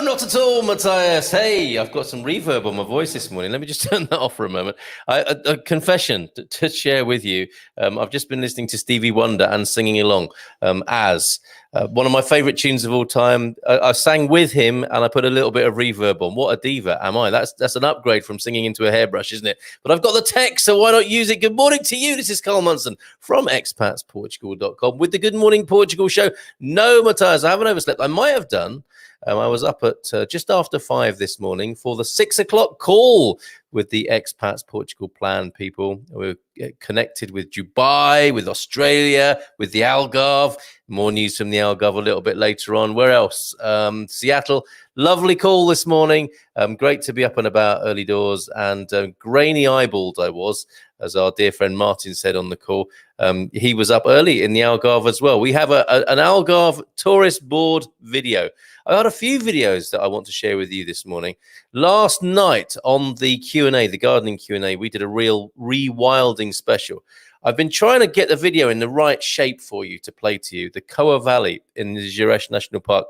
not at all, Matthias. Hey, I've got some reverb on my voice this morning. Let me just turn that off for a moment. A confession to share with you. I've just been listening to Stevie Wonder and singing along as one of my favorite tunes of all time. I sang with him and I put a little bit of reverb on. What a diva am I? That's an upgrade from singing into a hairbrush, isn't it? But I've got the text, so why not use it? Good morning to you. This is Carl Munson from expatsportugal.com with the Good Morning Portugal show. No, Matthias, I haven't overslept. I might have done. I was up at just after 5 this morning for the 6 o'clock call with the Expats Portugal plan people. We're connected with Dubai, with Australia, with the Algarve. More news from the Algarve a little bit later on. Where else? Seattle. Lovely call this morning. Great to be up and about early doors, and grainy eyeballed I was, as our dear friend Martin said on the call. He was up early in the Algarve as well. We have an Algarve tourist board video. I got a few videos that I want to share with you this morning. Last night on the Q&A, the gardening Q&A, we did a real rewilding special. I've been trying to get the video in the right shape for you to play to you. The Coa Valley in the Gerês National Park,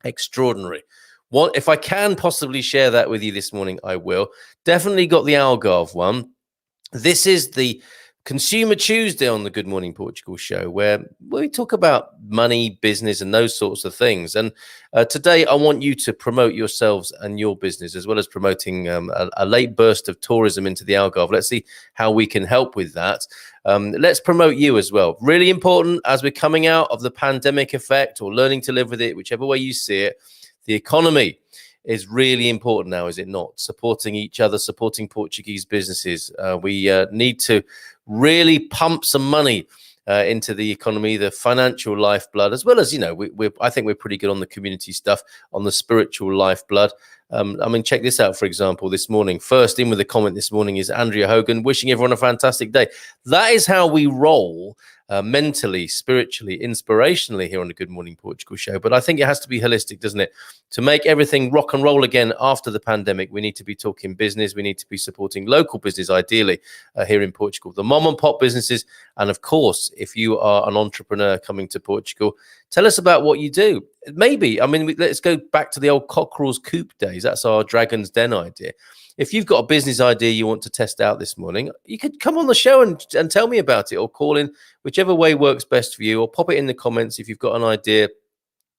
extraordinary. If I can possibly share that with you this morning, I will. Definitely got the Algarve one. This is the Consumer Tuesday on the Good Morning Portugal show, where we talk about money, business, and those sorts of things. And today I want you to promote yourselves and your business, as well as promoting a late burst of tourism into the Algarve. Let's see how we can help with that. Let's promote you as well. Really important as we're coming out of the pandemic effect, or learning to live with it, whichever way you see it. The economy is really important now, is it not? Supporting each other, supporting Portuguese businesses. We need to really pump some money into the economy, the financial lifeblood, as well as, you know, I think we're pretty good on the community stuff, on the spiritual lifeblood. I mean, check this out, for example, this morning. First in with a comment this morning is Andrea Hogan, wishing everyone a fantastic day. That is how we roll mentally, spiritually, inspirationally here on the Good Morning Portugal show. But I think it has to be holistic, doesn't it? To make everything rock and roll again after the pandemic, we need to be talking business. We need to be supporting local business, ideally, here in Portugal. The mom and pop businesses. And of course, if you are an entrepreneur coming to Portugal, tell us about what you do. Maybe, I mean, let's go back to the old Cockerel's Coop days. That's our Dragon's Den idea. If you've got a business idea you want to test out this morning, you could come on the show and tell me about it, or call in, whichever way works best for you, or pop it in the comments if you've got an idea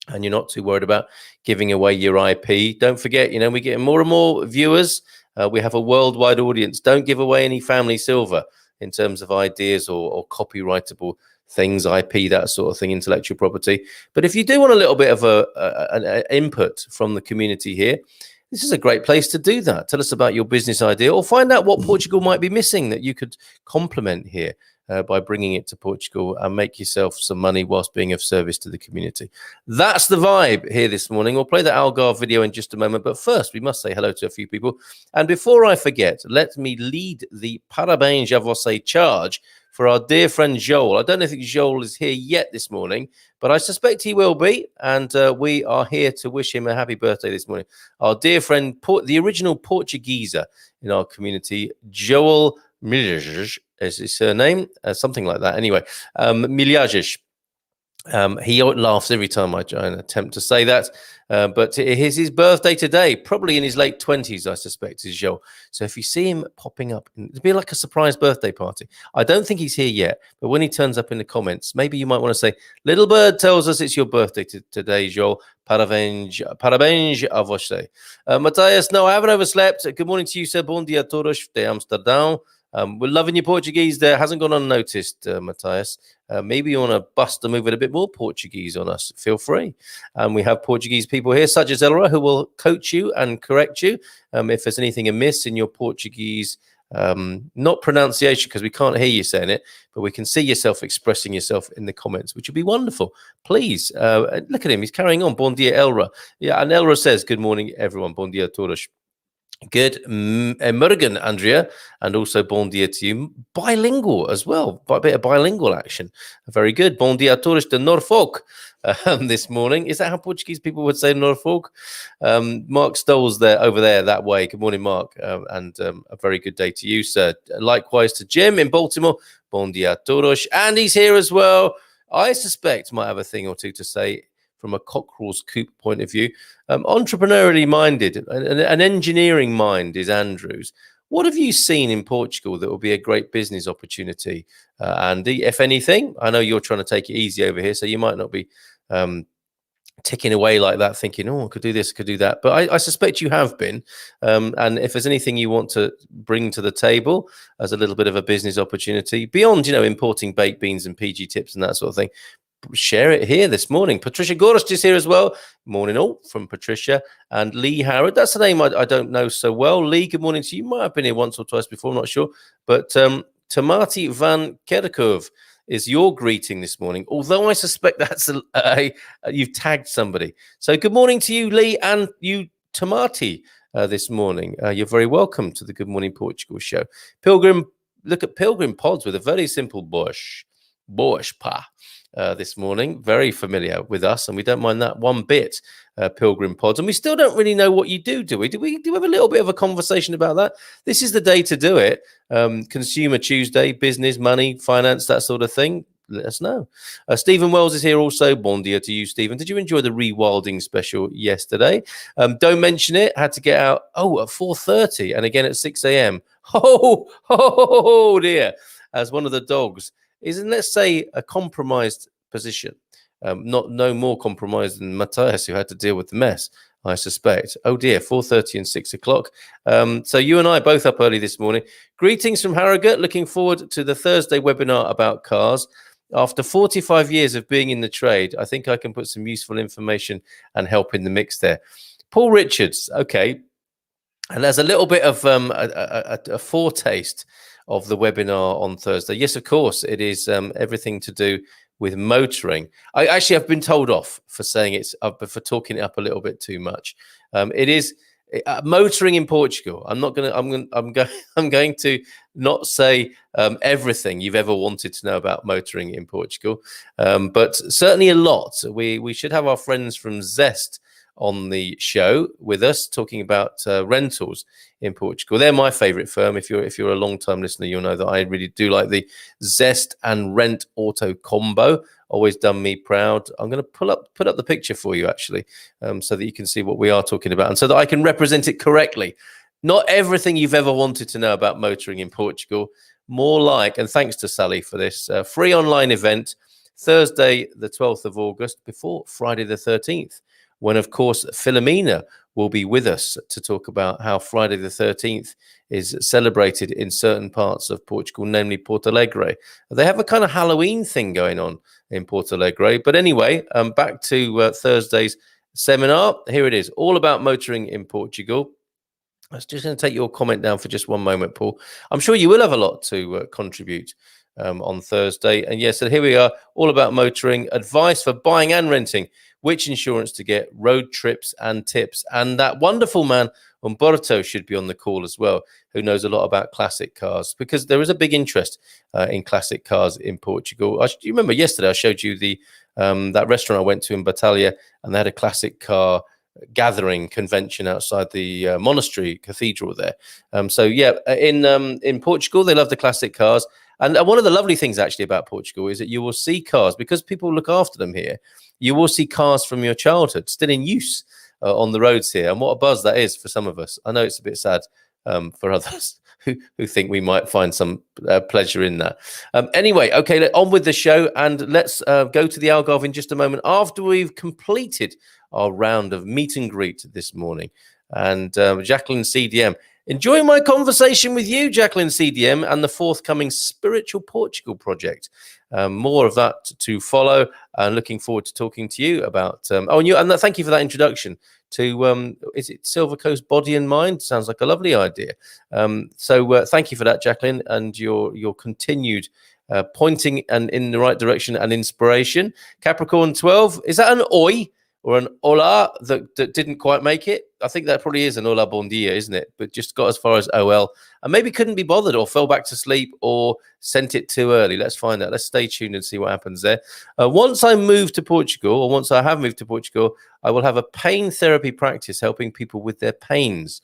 and you're not too worried about giving away your IP. Don't forget, you know, we're getting more and more viewers. We have a worldwide audience. Don't give away any family silver in terms of ideas or copyrightable things, IP, that sort of thing, intellectual property. But if you do want a little bit of an input from the community here, this is a great place to do that. Tell us about your business idea, or find out what Portugal might be missing that you could complement here by bringing it to Portugal and make yourself some money whilst being of service to the community. That's the vibe here this morning. We'll play the Algarve video in just a moment, but first we must say hello to a few people. And before I forget, let me lead the Parabéns a Você charge for our dear friend Joel. I don't know if Joel is here yet this morning, but I suspect he will be, and we are here to wish him a happy birthday this morning. Our dear friend, the original Portugueser in our community, Joel Milhares is his surname, something like that. Anyway, Milhares. He laughs every time I try and attempt to say that, but it is his birthday today, probably in his late 20s, I suspect, is Joel. So if you see him popping up, it'd be like a surprise birthday party. I don't think he's here yet, but when he turns up in the comments, maybe you might want to say, Little Bird tells us it's your birthday today, Joel. Parabéns a você. Matthias, no, I haven't overslept. Good morning to you, sir. Bom dia a todos de Amsterdam. We're loving your Portuguese there. Hasn't gone unnoticed, Matthias. Maybe you want to bust a move with a bit more Portuguese on us. Feel free. We have Portuguese people here, such as Elra, who will coach you and correct you if there's anything amiss in your Portuguese, not pronunciation, because we can't hear you saying it, but we can see yourself expressing yourself in the comments, which would be wonderful. Please, look at him. He's carrying on. Bom dia, Elra. Yeah, and Elra says, good morning, everyone. Bom dia a todos. Good morning, Andrea, and also bon dia to you. Bilingual as well, a bit of bilingual action. Very good. Bon dia a todos de Norfolk this morning. Is that how Portuguese people would say Norfolk? Mark Stoll's there, over there, that way. Good morning, Mark, and a very good day to you, sir. Likewise to Jim in Baltimore. Bon dia a todos. Andy's here as well. I suspect might have a thing or two to say from a cockerel's coop point of view. Entrepreneurially minded, an engineering mind is Andrew's. What have you seen in Portugal that will be a great business opportunity, Andy, if anything? I know you're trying to take it easy over here, so you might not be ticking away like that, thinking, oh, I could do this, I could do that. But I suspect you have been. And if there's anything you want to bring to the table as a little bit of a business opportunity, beyond, importing baked beans and PG tips and that sort of thing, share it here this morning. Patricia Gorost is here as well. Morning all from Patricia. And Lee Howard, that's a name I don't know so well. Lee, good morning to you. You might have been here once or twice before, I'm not sure. But Tamati van Kerkhoff is your greeting this morning, although I suspect that's you've tagged somebody. So good morning to you, Lee, and you, Tamati, this morning. You're very welcome to the Good Morning Portugal show. Pilgrim, look at Pilgrim Pods with a very simple bush pa. This morning, very familiar with us, and we don't mind that one bit, Pilgrim Pods. And we still don't really know what you do we? Do we have a little bit of a conversation about that? This is the day to do it. Consumer Tuesday, business, money, finance, that sort of thing. Let us know. Stephen Wells is here also. Bon dia to you, Stephen. Did you enjoy the rewilding special yesterday? Don't mention it. Had to get out, at 4:30 and again at 6 a.m. Oh, dear. As one of the dogs is in, let's say, a compromised position. No more compromised than Matthias, who had to deal with the mess, I suspect. Oh dear, 4:30 and 6 o'clock. So you and I both up early this morning. Greetings from Harrogate. Looking forward to the Thursday webinar about cars. After 45 years of being in the trade, I think I can put some useful information and help in the mix there. Paul Richards, okay. And there's a little bit of a foretaste of the webinar on Thursday. Yes, of course, it is everything to do with motoring. I've been told off for saying it's for talking it up a little bit too much. It is motoring in Portugal. I'm going to not say everything you've ever wanted to know about motoring in Portugal, but certainly a lot. We should have our friends from Zest on the show with us talking about rentals in Portugal. They're my favorite firm. If you're a long-time listener, you'll know that I really do like the Zest and Rent Auto combo. Always done me proud. I'm going to put up the picture for you, actually, so that you can see what we are talking about and so that I can represent it correctly. Not everything you've ever wanted to know about motoring in Portugal. More like, and thanks to Sally for this, free online event, Thursday, the 12th of August, before Friday the 13th. When, of course, Philomena will be with us to talk about how Friday the 13th is celebrated in certain parts of Portugal, namely Porto Alegre. They have a kind of Halloween thing going on in Porto Alegre. But anyway, back to Thursday's seminar. Here it is, all about motoring in Portugal. I was just going to take your comment down for just one moment, Paul. I'm sure you will have a lot to contribute on Thursday. And yes, so here we are, all about motoring, advice for buying and renting, which insurance to get, road trips and tips. And that wonderful man, Umberto, should be on the call as well, who knows a lot about classic cars, because there is a big interest in classic cars in Portugal. You remember yesterday I showed you the that restaurant I went to in Batalha, and they had a classic car gathering convention outside the monastery cathedral there. So yeah, in Portugal, they love the classic cars. And one of the lovely things actually about Portugal is that you will see cars, because people look after them here, you will see cars from your childhood still in use on the roads here. And what a buzz that is for some of us. I know it's a bit sad for others who think we might find some pleasure in that. Anyway, okay, on with the show, and let's go to the Algarve in just a moment after we've completed our round of meet and greet this morning. And Jacqueline CDM, enjoying my conversation with you, Jacqueline CDM, and the forthcoming Spiritual Portugal project. More of that to follow, and looking forward to talking to you about. Thank you for that introduction to. Is it Silver Coast Body and Mind? Sounds like a lovely idea. So thank you for that, Jacqueline, and your continued pointing and in the right direction and inspiration. Capricorn 12, is that an oi or an hola that didn't quite make it? I think that probably is an hola bon dia, isn't it? But just got as far as OL and maybe couldn't be bothered, or fell back to sleep, or sent it too early. Let's find out. Let's stay tuned and see what happens there. Once I move to Portugal, or once I have moved to Portugal, I will have a pain therapy practice helping people with their pains.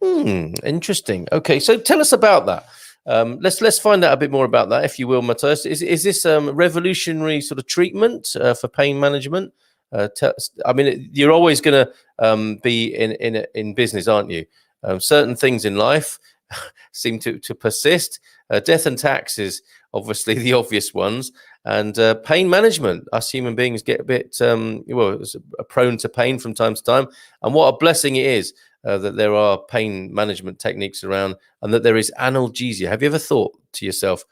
Interesting. Okay, so tell us about that. Let's find out a bit more about that, if you will, Matthias. Is this revolutionary sort of treatment for pain management? I mean, you're always going to be in business, aren't you? Certain things in life seem to persist. Death and taxes, obviously, the obvious ones, and pain management. Us human beings get a bit prone to pain from time to time, and what a blessing it is that there are pain management techniques around, and that there is analgesia. Have you ever thought to yourself,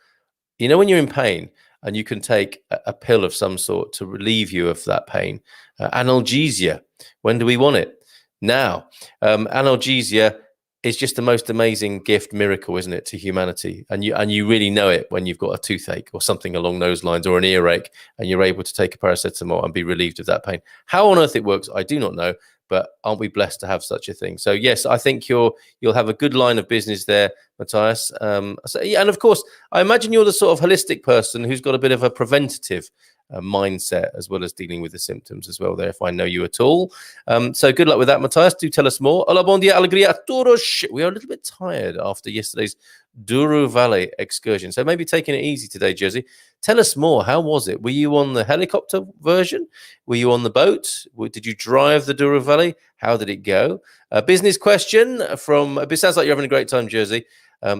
you know, when you're in pain and you can take a pill of some sort to relieve you of that pain? Analgesia. When do we want it? Now. Analgesia is just the most amazing gift, miracle, isn't it, to humanity? And you really know it when you've got a toothache or something along those lines, or an earache, and you're able to take a paracetamol and be relieved of that pain. How on earth it works, I do not know, but aren't we blessed to have such a thing? So yes, I think you'll have a good line of business there, Matthias. Yeah, and of course, I imagine you're the sort of holistic person who's got a bit of a preventative mindset, as well as dealing with the symptoms as well there, if I know you at all. So good luck with that, Matthias. Do tell us more. Hola, bon dia, alegria a todos. We are a little bit tired after yesterday's Douro Valley excursion, so maybe taking it easy today, Jersey. Tell us more. How was it? Were you on the helicopter version? Were you on the boat? Did you drive the Douro Valley? How did it go? A business question from, it sounds like you're having a great time, Jersey.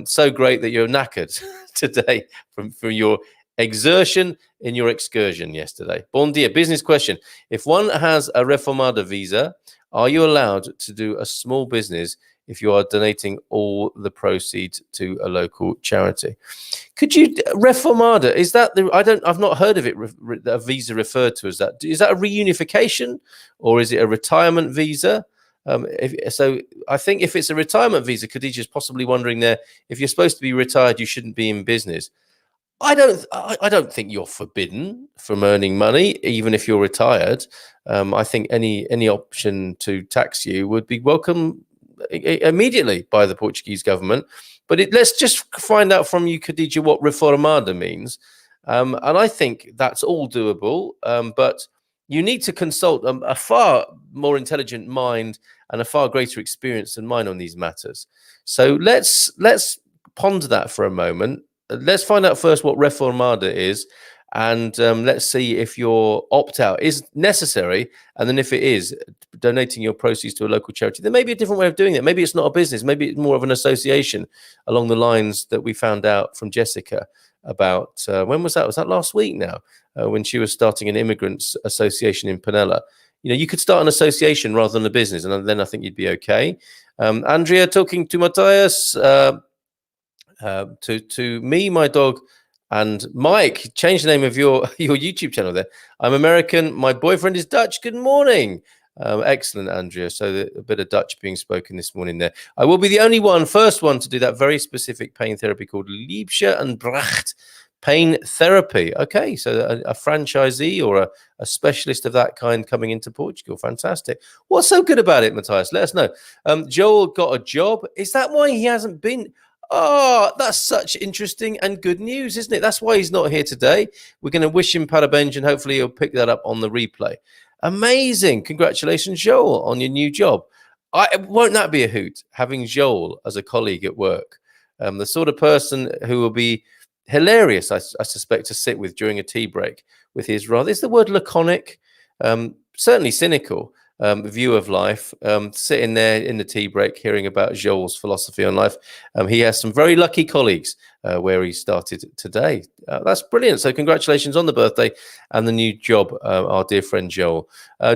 So great that you're knackered today from your exertion in your excursion yesterday. Bon dia. Business question. If one has a reformada visa, are you allowed to do a small business if you are donating all the proceeds to a local charity? Could you, reformada, is that the, I've not heard of it, a visa referred to as that. Is that a reunification, or is it a retirement visa? So I think if it's a retirement visa, Khadijah's possibly wondering there, if you're supposed to be retired, you shouldn't be in business. I don't think you're forbidden from earning money, even if you're retired. I think any option to tax you would be welcome immediately by the Portuguese government. But let's just find out from you, Khadija, what reformada means. And I think that's all doable. But you need to consult a far more intelligent mind and a far greater experience than mine on these matters. So let's ponder that for a moment. Let's find out first what reformada is, and let's see if your opt-out is necessary. And then if it is, donating your proceeds to a local charity, there may be a different way of doing it. Maybe it's not a business. Maybe it's more of an association along the lines that we found out from Jessica about, when was that? Was that last week now? When she was starting an immigrants association in Penella. You know, you could start an association rather than a business, and then I think you'd be okay. Andrea talking to Matthias, to me, my dog, and Mike. Change the name of your YouTube channel there. I'm American. My boyfriend is Dutch. Good morning. Excellent, Andrea. So a bit of Dutch being spoken this morning there. I will be the first one to do that very specific pain therapy called Liebsche and Bracht pain therapy. Okay, so a franchisee or a specialist of that kind coming into Portugal. Fantastic. What's so good about it, Matthias? Let us know. Joel got a job. Is that why he hasn't been? Oh, that's such interesting and good news, isn't it? That's why he's not here today. We're going to wish him parabéns, and hopefully he'll pick that up on the replay. Amazing. Congratulations, Joel, on your new job. Won't that be a hoot, having Joel as a colleague at work? The sort of person who will be hilarious, I suspect, to sit with during a tea break with his rather, is the word laconic? Certainly cynical view of life, sitting there in the tea break hearing about Joel's philosophy on life. He has some very lucky colleagues where he started today. That's brilliant. So congratulations on the birthday and the new job, our dear friend Joel.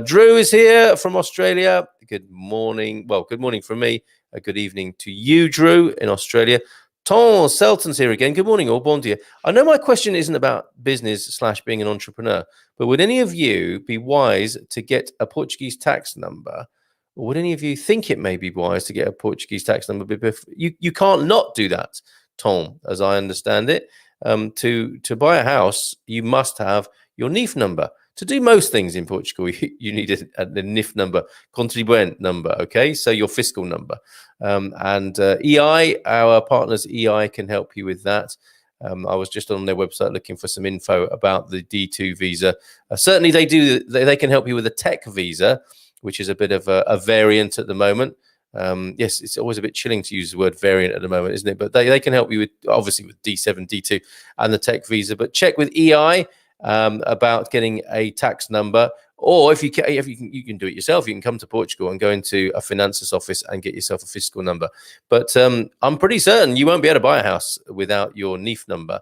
Drew is here from Australia. Good morning. Well, good morning from me. Good evening to you, Drew, in Australia. Tom Selton's here again. Good morning, all. Bon dia. I know my question isn't about business / being an entrepreneur, but would any of you be wise to get a Portuguese tax number? Or would any of you think it may be wise to get a Portuguese tax number? You can't not do that, Tom, as I understand it. To buy a house, you must have your NIF number. To do most things in Portugal, you need a NIF number, contribuinte number, okay? So your fiscal number. And EI, our partners EI, can help you with that. I was just on their website looking for some info about the D2 visa. Certainly they can help you with a tech visa, which is a bit of a variant at the moment. Yes, it's always a bit chilling to use the word variant at the moment, isn't it? But they can help you with, obviously, with D7, D2 and the tech visa. But check with EI about getting a tax number, Or if you can do it yourself. You can come to Portugal and go into a finances office and get yourself a fiscal number. But I'm pretty certain you won't be able to buy a house without your NIF number.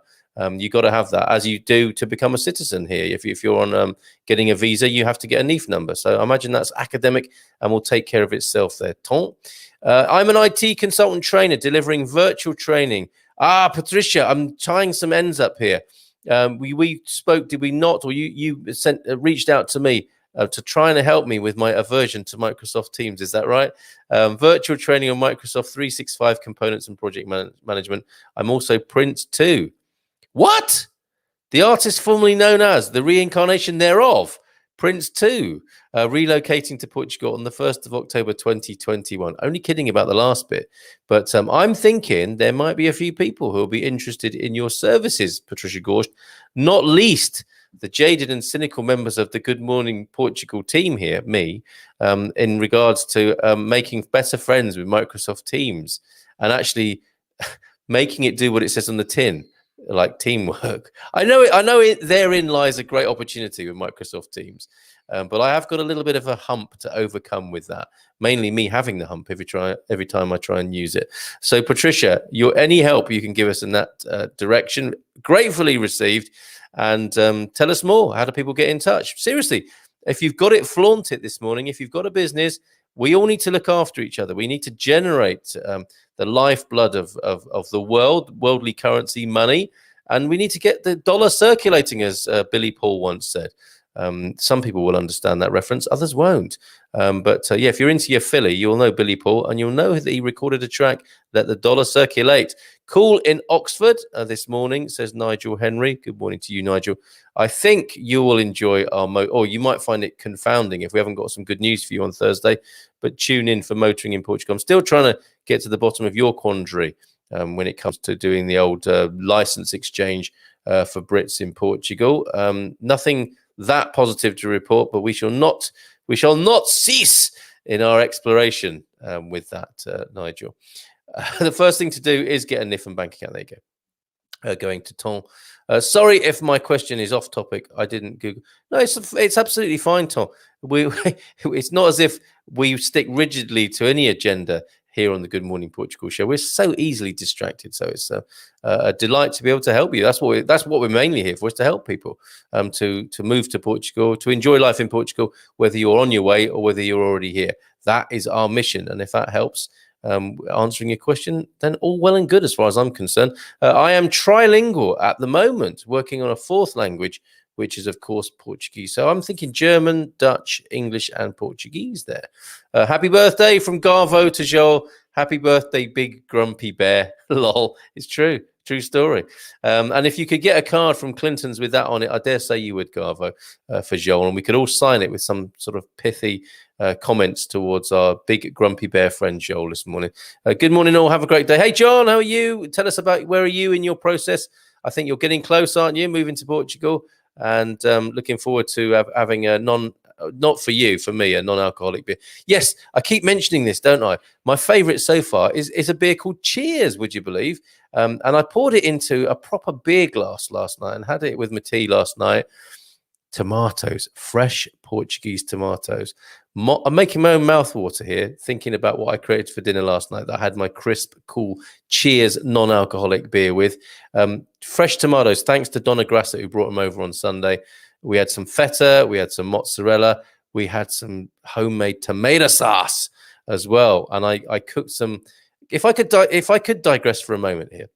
You got to have that, as you do to become a citizen here. If you're on getting a visa, you have to get a NIF number. So I imagine that's academic and will take care of itself there. I'm an IT consultant trainer delivering virtual training. Patricia, I'm tying some ends up here. We spoke, did we not? Or you reached out to me to try and help me with my aversion to Microsoft Teams. Is that right? Virtual training on Microsoft 365 components and project management. I'm also Prince 2. What? The artist formerly known as the reincarnation thereof, Prince 2, relocating to Portugal on the 1st of October 2021. Only kidding about the last bit. But I'm thinking there might be a few people who will be interested in your services, Patricia Gorst, not least the jaded and cynical members of the Good Morning Portugal team here, me, in regards to making better friends with Microsoft Teams and actually making it do what it says on the tin, like teamwork. I know it. Therein lies a great opportunity with Microsoft Teams, but I have got a little bit of a hump to overcome with that. Mainly me having the hump every time I try and use it. So, Patricia, any help you can give us in that direction, gratefully received. And tell us more. How do people get in touch? Seriously, if you've got it, flaunt it this morning. If you've got a business, we all need to look after each other. We need to generate the lifeblood of the world, worldly currency, money, and we need to get the dollar circulating, as Billy Paul once said. Some people will understand that reference, others won't. But if you're into your Philly, you'll know Billy Paul, and you'll know that he recorded a track, Let the Dollar Circulate. Cool in Oxford this morning, says Nigel Henry. Good morning to you, Nigel. I think you will enjoy our or you might find it confounding if we haven't got some good news for you on Thursday, but tune in for Motoring in Portugal. I'm still trying to get to the bottom of your quandary when it comes to doing the old license exchange for Brits in Portugal. Nothing that positive to report, but we shall not cease in our exploration with that, Nigel. The first thing to do is get a NIF and bank account. There you go. Going to Tom. Sorry if my question is off topic. I didn't Google. No, it's absolutely fine, Tom. It's not as if we stick rigidly to any agenda here on the Good Morning Portugal show. We're so easily distracted, so it's a delight to be able to help you. That's what we're mainly here for, is to help people to move to Portugal, to enjoy life in Portugal, whether you're on your way or whether you're already here. That is our mission, and if that helps answering your question, then all well and good as far as I'm concerned. I am trilingual at the moment, working on a fourth language, which is, of course, Portuguese. So I'm thinking German, Dutch, English, and Portuguese there. Happy birthday from Garvo to Joel. Happy birthday, big grumpy bear. Lol. It's true. True story. And if you could get a card from Clinton's with that on it, I dare say you would, Garvo, for Joel. And we could all sign it with some sort of pithy comments towards our big grumpy bear friend Joel this morning. Good morning, all. Have a great day. Hey, John, how are you? Tell us about where are you in your process? I think you're getting close, aren't you? Moving to Portugal. And looking forward to having a not for you, for me, a non-alcoholic beer. Yes, I keep mentioning this, don't I? My favorite so far is a beer called Cheers, would you believe? And I poured it into a proper beer glass last night and had it with my tea last night. Tomatoes, fresh Portuguese tomatoes. I'm making my own mouthwater here, thinking about what I created for dinner last night that I had my crisp, cool Cheers non-alcoholic beer with. Fresh tomatoes, thanks to Donna Grassa, who brought them over on Sunday. We had some feta, we had some mozzarella, we had some homemade tomato sauce as well. And I cooked some. If I could digress for a moment here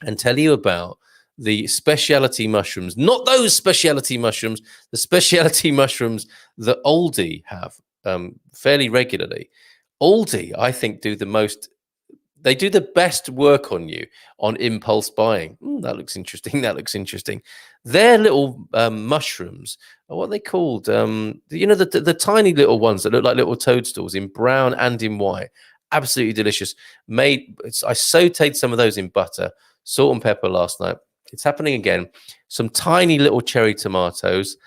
and tell you about the specialty mushrooms, not those specialty mushrooms, the specialty mushrooms that Aldi have fairly regularly. Aldi, I think, do the best work on you on impulse buying. That looks interesting. That looks interesting. Their little mushrooms, what are they called? The tiny little ones that look like little toadstools in brown and in white. Absolutely delicious. I sauteed some of those in butter, salt and pepper last night. It's happening again. Some tiny little cherry tomatoes,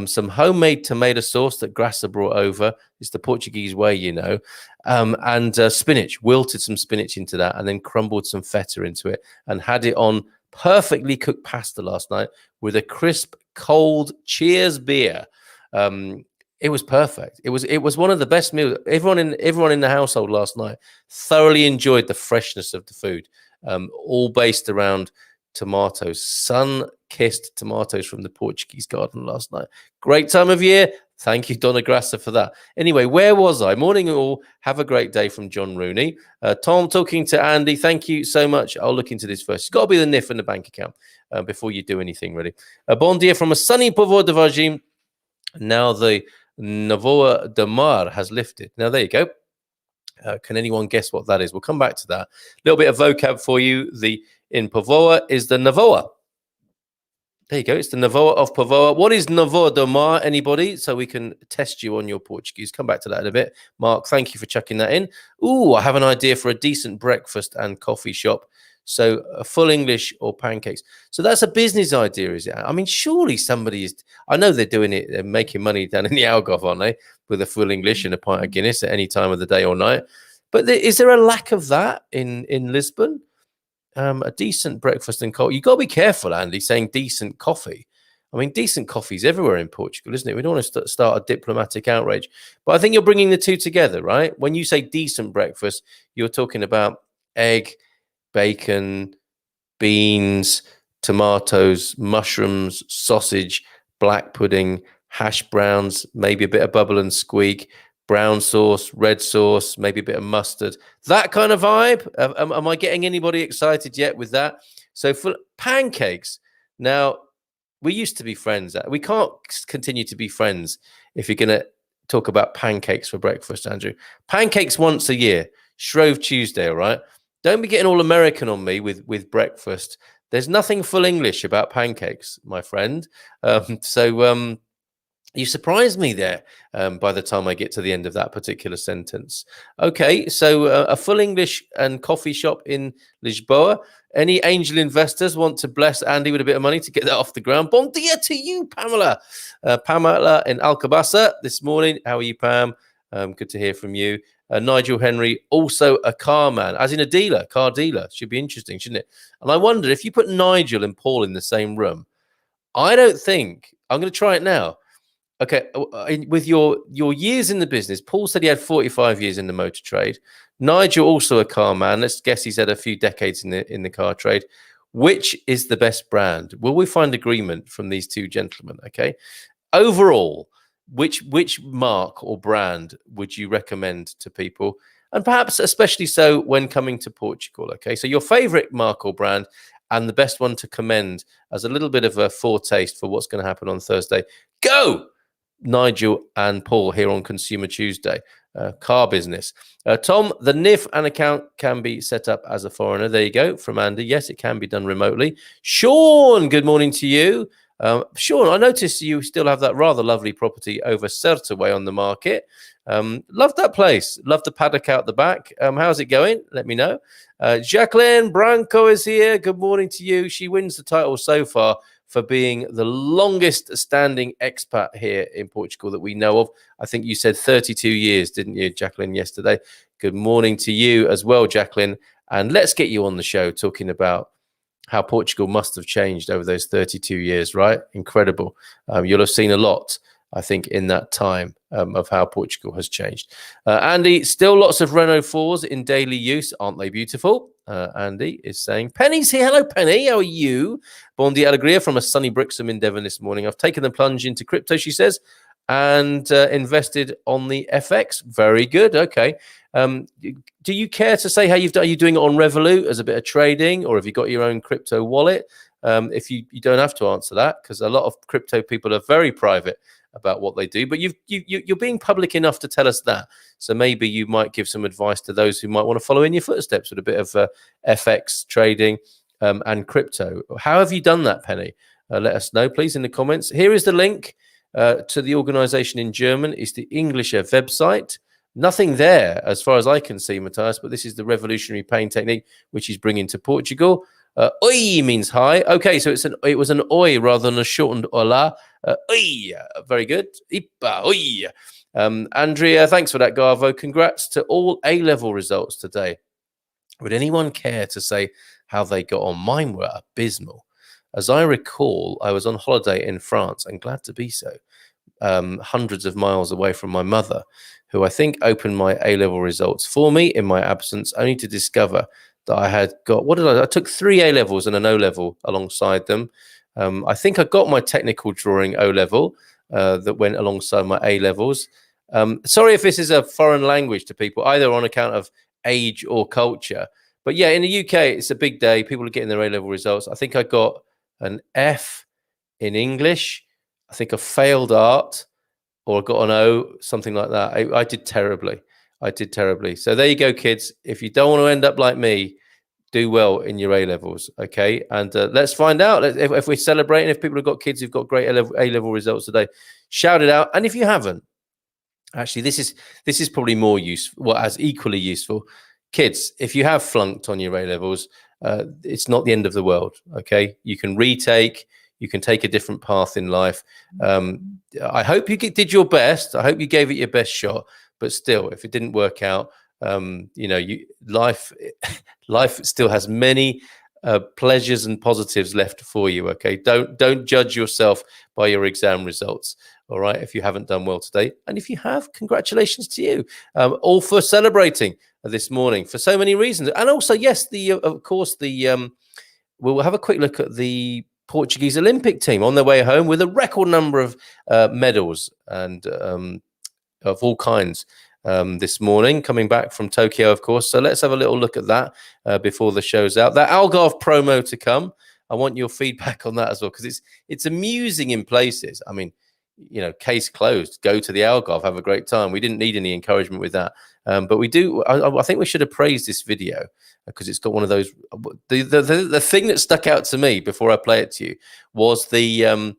some homemade tomato sauce that Grassa brought over. It's the Portuguese way, you know. And spinach, wilted some spinach into that and then crumbled some feta into it and had it on perfectly cooked pasta last night with a crisp, cold Cheers beer. It was perfect. It was one of the best meals. Everyone in the household last night thoroughly enjoyed the freshness of the food, all based around tomatoes, sun-kissed tomatoes from the Portuguese garden last night. Great time of year. Thank you, Donna Grassa, for that. Anyway, where was I? Morning all. Have a great day from John Rooney. Tom talking to Andy. Thank you so much. I'll look into this first. It's got to be the NIF and the bank account before you do anything, really. Bon dia from a sunny Povo de Vargem. Now the Navoa de Mar has lifted. Now, there you go. Can anyone guess what that is? We'll come back to that. A little bit of vocab for you. The in Povoa is the Navoa. There you go. It's the Navoa of Povoa. What is Navoa de Mar? Anybody? So we can test you on your Portuguese. Come back to that in a bit. Mark, thank you for chucking that in. Ooh, I have an idea for a decent breakfast and coffee shop. So full English or pancakes. So that's a business idea, is it? I mean, surely somebody is. I know they're doing it. They're making money down in the Algarve, aren't they? With a full English and a pint of Guinness at any time of the day or night. But is there a lack of that in Lisbon? A decent breakfast and coffee. You've got to be careful, Andy, saying decent coffee. I mean, decent coffee's everywhere in Portugal, isn't it? We don't want to start a diplomatic outrage. But I think you're bringing the two together, right? When you say decent breakfast, you're talking about egg, bacon, beans, tomatoes, mushrooms, sausage, black pudding, hash browns, maybe a bit of bubble and squeak, brown sauce, red sauce, maybe a bit of mustard. That kind of vibe. Am I getting anybody excited yet with that? So for pancakes, now we used to be friends. We can't continue to be friends if you're going to talk about pancakes for breakfast, Andrew. Pancakes once a year, Shrove Tuesday, all right? Don't be getting all American on me with breakfast. There's nothing full English about pancakes, my friend. You surprised me there by the time I get to the end of that particular sentence. Okay, so a full English and coffee shop in Lisboa. Any angel investors want to bless Andy with a bit of money to get that off the ground? Bon dia to you, Pamela. Pamela in Alcobaça this morning. How are you, Pam? Good to hear from you. Nigel Henry, also a car man, as in a dealer, car dealer. Should be interesting, shouldn't it? And I wonder if you put Nigel and Paul in the same room, I don't think, I'm going to try it now. Okay, with your years in the business, Paul said he had 45 years in the motor trade. Nigel, also a car man. Let's guess he's had a few decades in the car trade. Which is the best brand? Will we find agreement from these two gentlemen? Okay. Overall, which mark or brand would you recommend to people? And perhaps especially so when coming to Portugal. Okay, so your favorite mark or brand and the best one to commend as a little bit of a foretaste for what's going to happen on Thursday. Go! Nigel and Paul here on Consumer Tuesday. Car business. Tom, the NIF and account can be set up as a foreigner. There you go, from Andy. Yes, it can be done remotely. Sean, good morning to you. Sean, I noticed you still have that rather lovely property over Sertaway on the market. Love that place. Love the paddock out the back. How's it going? Let me know. Jacqueline Branco is here. Good morning to you. She wins the title so far for being the longest standing expat here in Portugal that we know of. I think you said 32 years, didn't you, Jacqueline, yesterday? Good morning to you as well, Jacqueline. And let's get you on the show talking about how Portugal must have changed over those 32 years, right? Incredible. You'll have seen a lot, I think, in that time of how Portugal has changed. Andy, still lots of Renault 4s in daily use. Aren't they beautiful? Andy is saying, Penny's here. Hello, Penny. How are you? Bon dia alegria from a sunny Brixham in Devon this morning. I've taken the plunge into crypto, she says, and invested on the FX. Very good. Okay. Do you care to say how you've done? Are you doing it on Revolut as a bit of trading, or have you got your own crypto wallet? If you don't have to answer that, because a lot of crypto people are very private about what they do, but you're being public enough to tell us that. So maybe you might give some advice to those who might want to follow in your footsteps with a bit of FX trading and crypto. How have you done that, Penny? Let us know, please, in the comments. Here is the link to the organization in German. It's the English website. Nothing there, as far as I can see, Matthias, but this is the revolutionary paying technique which he's bringing to Portugal. Oi means hi. Okay, so it was an oi rather than a shortened hola. Oi, very good. Ipa, oi. Andrea, thanks for that, Garvo. Congrats to all A-level results today. Would anyone care to say how they got on? Mine were abysmal. As I recall, I was on holiday in France, and glad to be so. hundreds of miles away from my mother, who I think opened my A-level results for me in my absence, only to discover that I had got, I took 3 A-levels and an O-level alongside them. I think I got my technical drawing O-level that went alongside my A-levels. Sorry if this is a foreign language to people, either on account of age or culture. But yeah, in the UK, it's a big day. People are getting their A-level results. I think I got an F in English. I think I failed art, or I got an O, something like that. I did terribly. I did terribly. So there you go, kids. If you don't want to end up like me, do well in your A-levels, okay? And let's find out if we're celebrating, if people have got kids who've got great A-level results today, shout it out. And if you haven't, actually, this is probably more useful, well, as equally useful. Kids, if you have flunked on your A-levels, it's not the end of the world, okay? You can retake, you can take a different path in life. I hope you did your best. I hope you gave it your best shot. But still, if it didn't work out, you know, life still has many pleasures and positives left for you. Okay, don't judge yourself by your exam results. All right, if you haven't done well today, and if you have, congratulations to you, all for celebrating this morning for so many reasons. And also, yes, of course, we'll have a quick look at the Portuguese Olympic team on their way home with a record number of medals and of all kinds this morning, coming back from Tokyo, of course. So let's have a little look at that before the show's out. That Algarve promo to come. I want your feedback on that as well, because it's amusing in places. I mean, you know, case closed. Go to the Algarve, have a great time. We didn't need any encouragement with that, but we do. I think we should have praised this video because it's got one of those. The thing that stuck out to me before I play it to you was the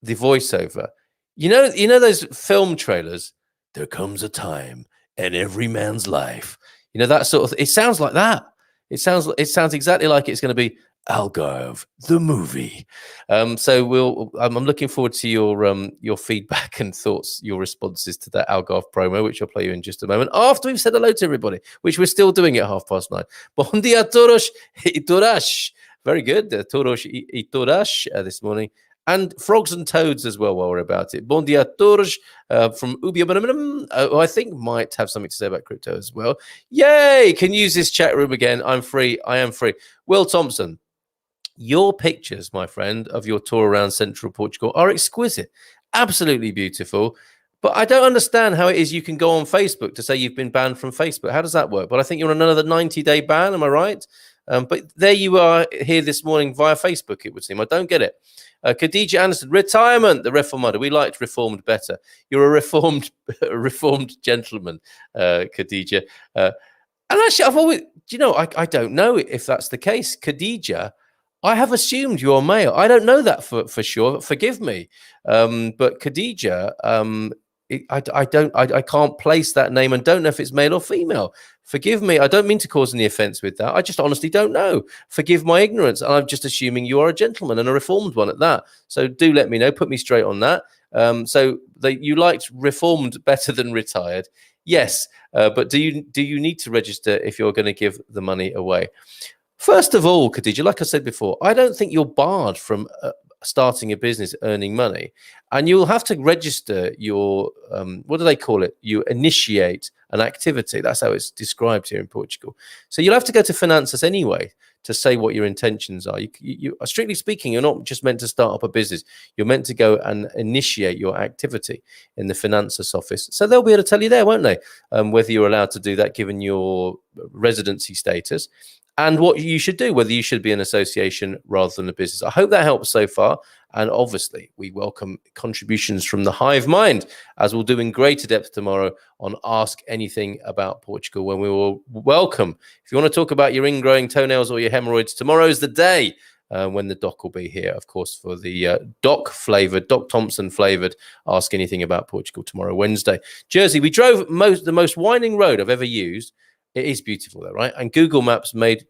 voiceover. You know those film trailers. There comes a time in every man's life. You know, that sort of. It sounds like that. It sounds exactly like it's going to be Algarve, the movie. So I'm looking forward to your feedback and thoughts, your responses to that Algarve promo, which I'll play you in just a moment after we've said hello to everybody, which we're still doing at 9:30. Bon dia a todos e todas. Very good, todos e todas this morning. And frogs and toads as well while we're about it. Bon dia a todos from Ubia, who I think might have something to say about crypto as well. Yay! Can use this chat room again. I'm free. I am free. Will Thompson, your pictures, my friend, of your tour around central Portugal are exquisite. Absolutely beautiful. But I don't understand how it is you can go on Facebook to say you've been banned from Facebook. How does that work? But I think you're on another 90-day ban. Am I right? But there you are here this morning via Facebook, it would seem. I don't get it. Khadija Anderson, retirement, the reformado. We liked reformed better. You're a reformed gentleman, Khadija. And actually, I've always, I don't know if that's the case. Khadija, I have assumed you're male. I don't know that for sure. Forgive me. But Khadija, I can't place that name and don't know if it's male or female. Forgive me. I don't mean to cause any offense with that. I just honestly don't know. Forgive my ignorance. And I'm just assuming you are a gentleman and a reformed one at that. So do let me know. Put me straight on that. So you liked reformed better than retired. Yes. But do you need to register if you're going to give the money away? First of all, Khadija, like I said before, I don't think you're barred from starting a business, earning money, and you'll have to register your what do they call it? You initiate an activity. That's how it's described here in Portugal. So you'll have to go to Finanças anyway to say what your intentions are. You strictly speaking, you're not just meant to start up a business. You're meant to go and initiate your activity in the Finanças office. So they'll be able to tell you there, won't they? Whether you're allowed to do that given your residency status. And what you should do, whether you should be an association rather than a business. I hope that helps so far. And obviously, we welcome contributions from the hive mind, as we'll do in greater depth tomorrow on Ask Anything About Portugal, when we will welcome, if you want to talk about your ingrowing toenails or your hemorrhoids, tomorrow's the day when the doc will be here, of course, for the Doc Thompson flavoured Ask Anything About Portugal tomorrow, Wednesday. Jersey, we drove the most winding road I've ever used. It is beautiful though, right? And Google Maps made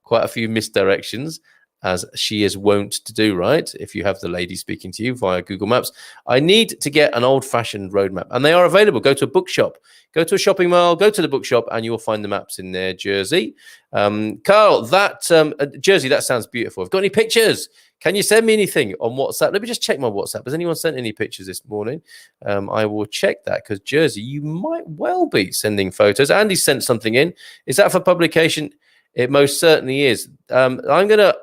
quite a few misdirections. as she is wont to do, right? If you have the lady speaking to you via Google Maps, I need to get an old-fashioned road map, and they are available. Go to a bookshop, go to a shopping mall, go to the bookshop, and you will find the maps in there, Jersey. Carl, that Jersey, that sounds beautiful. I've got any pictures? Can you send me anything on WhatsApp? Let me just check my WhatsApp. Has anyone sent any pictures this morning? I will check that, because Jersey, you might well be sending photos. Andy sent something in. Is that for publication? It most certainly is. I am gonna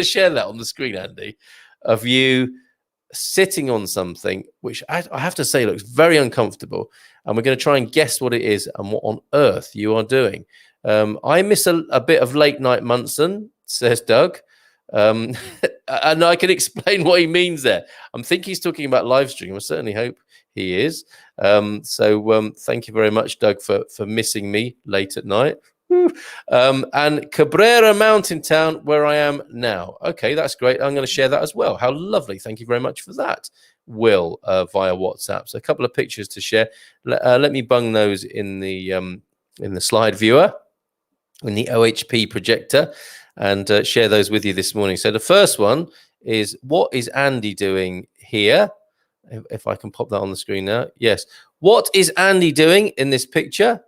share that on the screen, Andy, of you sitting on something which I have to say looks very uncomfortable, and we're going to try and guess what it is and what on earth you are doing. I miss a bit of late night Munson, says Doug, and I can explain what he means there. I'm thinking he's talking about live stream. I certainly hope he is. So thank you very much, Doug, for missing me late at night. And Cabrera Mountain Town, where I am now. Okay, that's great. I'm going to share that as well. How lovely. Thank you very much for that, Will, via WhatsApp. So a couple of pictures to share. Let me bung those in the slide viewer, in the OHP projector, and share those with you this morning. So the first one is, what is Andy doing here? If I can pop that on the screen now. Yes. What is Andy doing in this picture?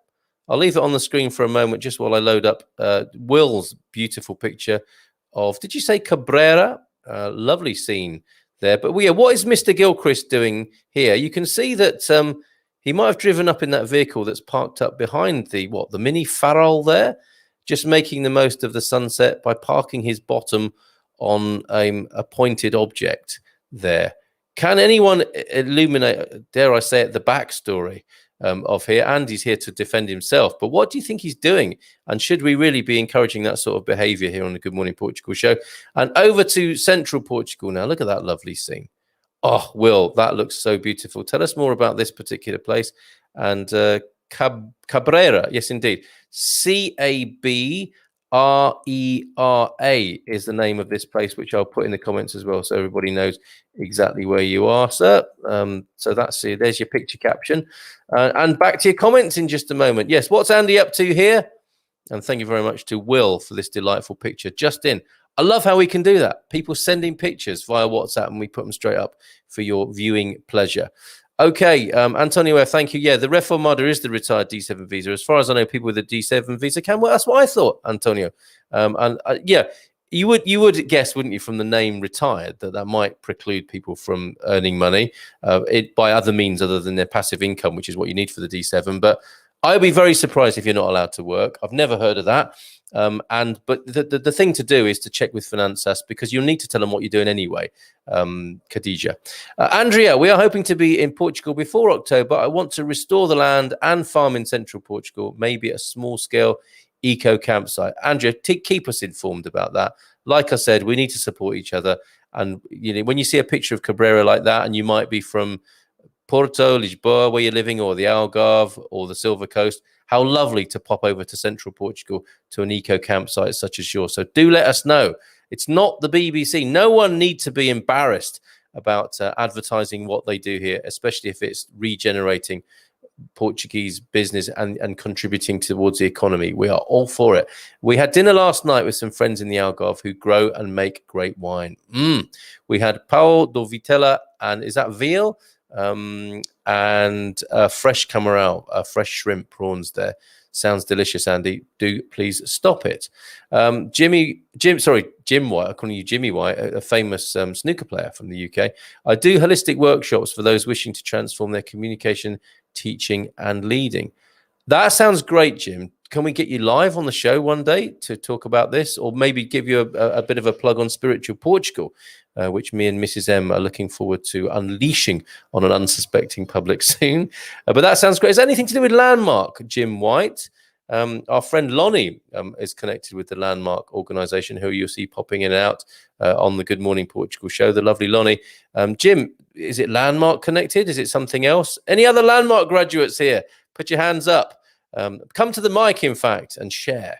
I'll leave it on the screen for a moment just while I load up Will's beautiful picture of, did you say Cabrera? Lovely scene there. But yeah, what is Mr. Gilchrist doing here? You can see that he might have driven up in that vehicle that's parked up behind the mini farol there, just making the most of the sunset by parking his bottom on a pointed object there. Can anyone illuminate, dare I say it, the backstory of here? Andy's here to defend himself, but what do you think he's doing? And should we really be encouraging that sort of behavior here on the Good Morning Portugal show? And over to central Portugal now. Look at that lovely scene. Oh, Will, that looks so beautiful. Tell us more about this particular place. And Cabrera, yes, indeed. Cabrera is the name of this place, which I'll put in the comments as well, so everybody knows exactly where you are, sir. So that's it. There's your picture caption. And back to your comments in just a moment. Yes, what's Andy up to here? And thank you very much to Will for this delightful picture just in. I love how we can do that. People sending pictures via WhatsApp, and we put them straight up for your viewing pleasure. Okay, Antonio, thank you. Yeah, the Reformada is the retired D7 visa. As far as I know, people with a D7 visa can. Well, that's what I thought, Antonio. Yeah, you would guess, wouldn't you, from the name retired, that might preclude people from earning money by other means other than their passive income, which is what you need for the D7. But I'd be very surprised if you're not allowed to work. I've never heard of that. But the thing to do is to check with Finanzas, because you'll need to tell them what you're doing anyway. Khadija. Andrea, we are hoping to be in Portugal before October. I want to restore the land and farm in central Portugal, maybe a small scale eco campsite. Andrea, keep us informed about that. Like I said, we need to support each other. And when you see a picture of Cabrera like that, and you might be from Porto, Lisboa, where you're living, or the Algarve, or the Silver Coast, how lovely to pop over to central Portugal to an eco campsite such as yours. So do let us know. It's not the BBC. No one needs to be embarrassed about advertising what they do here, especially if it's regenerating Portuguese business and contributing towards the economy. We are all for it. We had dinner last night with some friends in the Algarve who grow and make great wine. We had Pão do Vitela, and is that veal? And fresh camarão, fresh shrimp prawns there. Sounds delicious, Andy. Do please stop it. Jim White, I'm calling you Jimmy White, a famous snooker player from the UK. I do holistic workshops for those wishing to transform their communication, teaching, and leading. That sounds great, Jim. Can we get you live on the show one day to talk about this, or maybe give you a bit of a plug on Spiritual Portugal, which me and Mrs. M are looking forward to unleashing on an unsuspecting public soon. But that sounds great. Is there anything to do with Landmark, Jim White? Our friend Lonnie is connected with the Landmark organization, who you'll see popping in and out on the Good Morning Portugal show. The lovely Lonnie. Jim, is it Landmark connected? Is it something else? Any other Landmark graduates here? Put your hands up. Come to the mic, in fact, and share.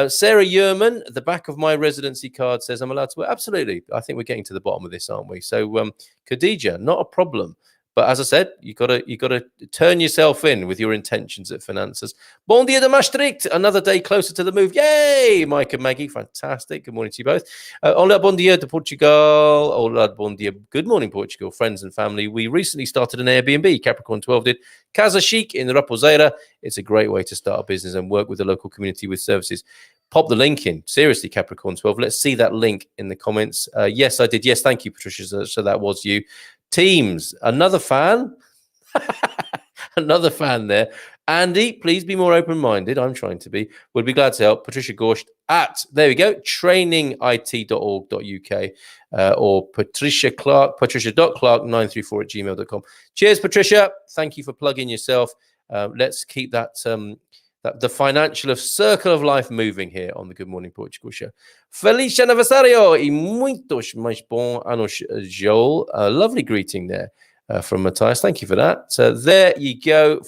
Sarah Yerman, the back of my residency card says I'm allowed to work. Absolutely. I think we're getting to the bottom of this, aren't we? So, Khadija, not a problem. But as I said, you gotta turn yourself in with your intentions at Finances. Bon dia de Maastricht, another day closer to the move. Yay, Mike and Maggie, fantastic. Good morning to you both. Hola, bon dia de Portugal. Hola, bon dia. Good morning, Portugal, friends and family. We recently started an Airbnb. Capricorn 12 did. Casa Chic in the Raposeira. It's a great way to start a business and work with the local community with services. Pop the link in. Seriously, Capricorn 12. Let's see that link in the comments. Yes, I did. Yes, thank you, Patricia. So that was you. Teams, another fan. Another fan there. Andy, please be more open-minded. I'm trying to be. Would be glad to help. Patricia Gorst at, there we go, trainingit.org.uk or Patricia Clark, patricia.clark934@gmail.com. Cheers, Patricia. Thank you for plugging yourself. Let's keep that the financial circle of life moving here on the Good Morning Portugal show. Feliz aniversario y muitos mais bons anos, Joel. Lovely greeting there from Matthias. Thank you for that. There you go.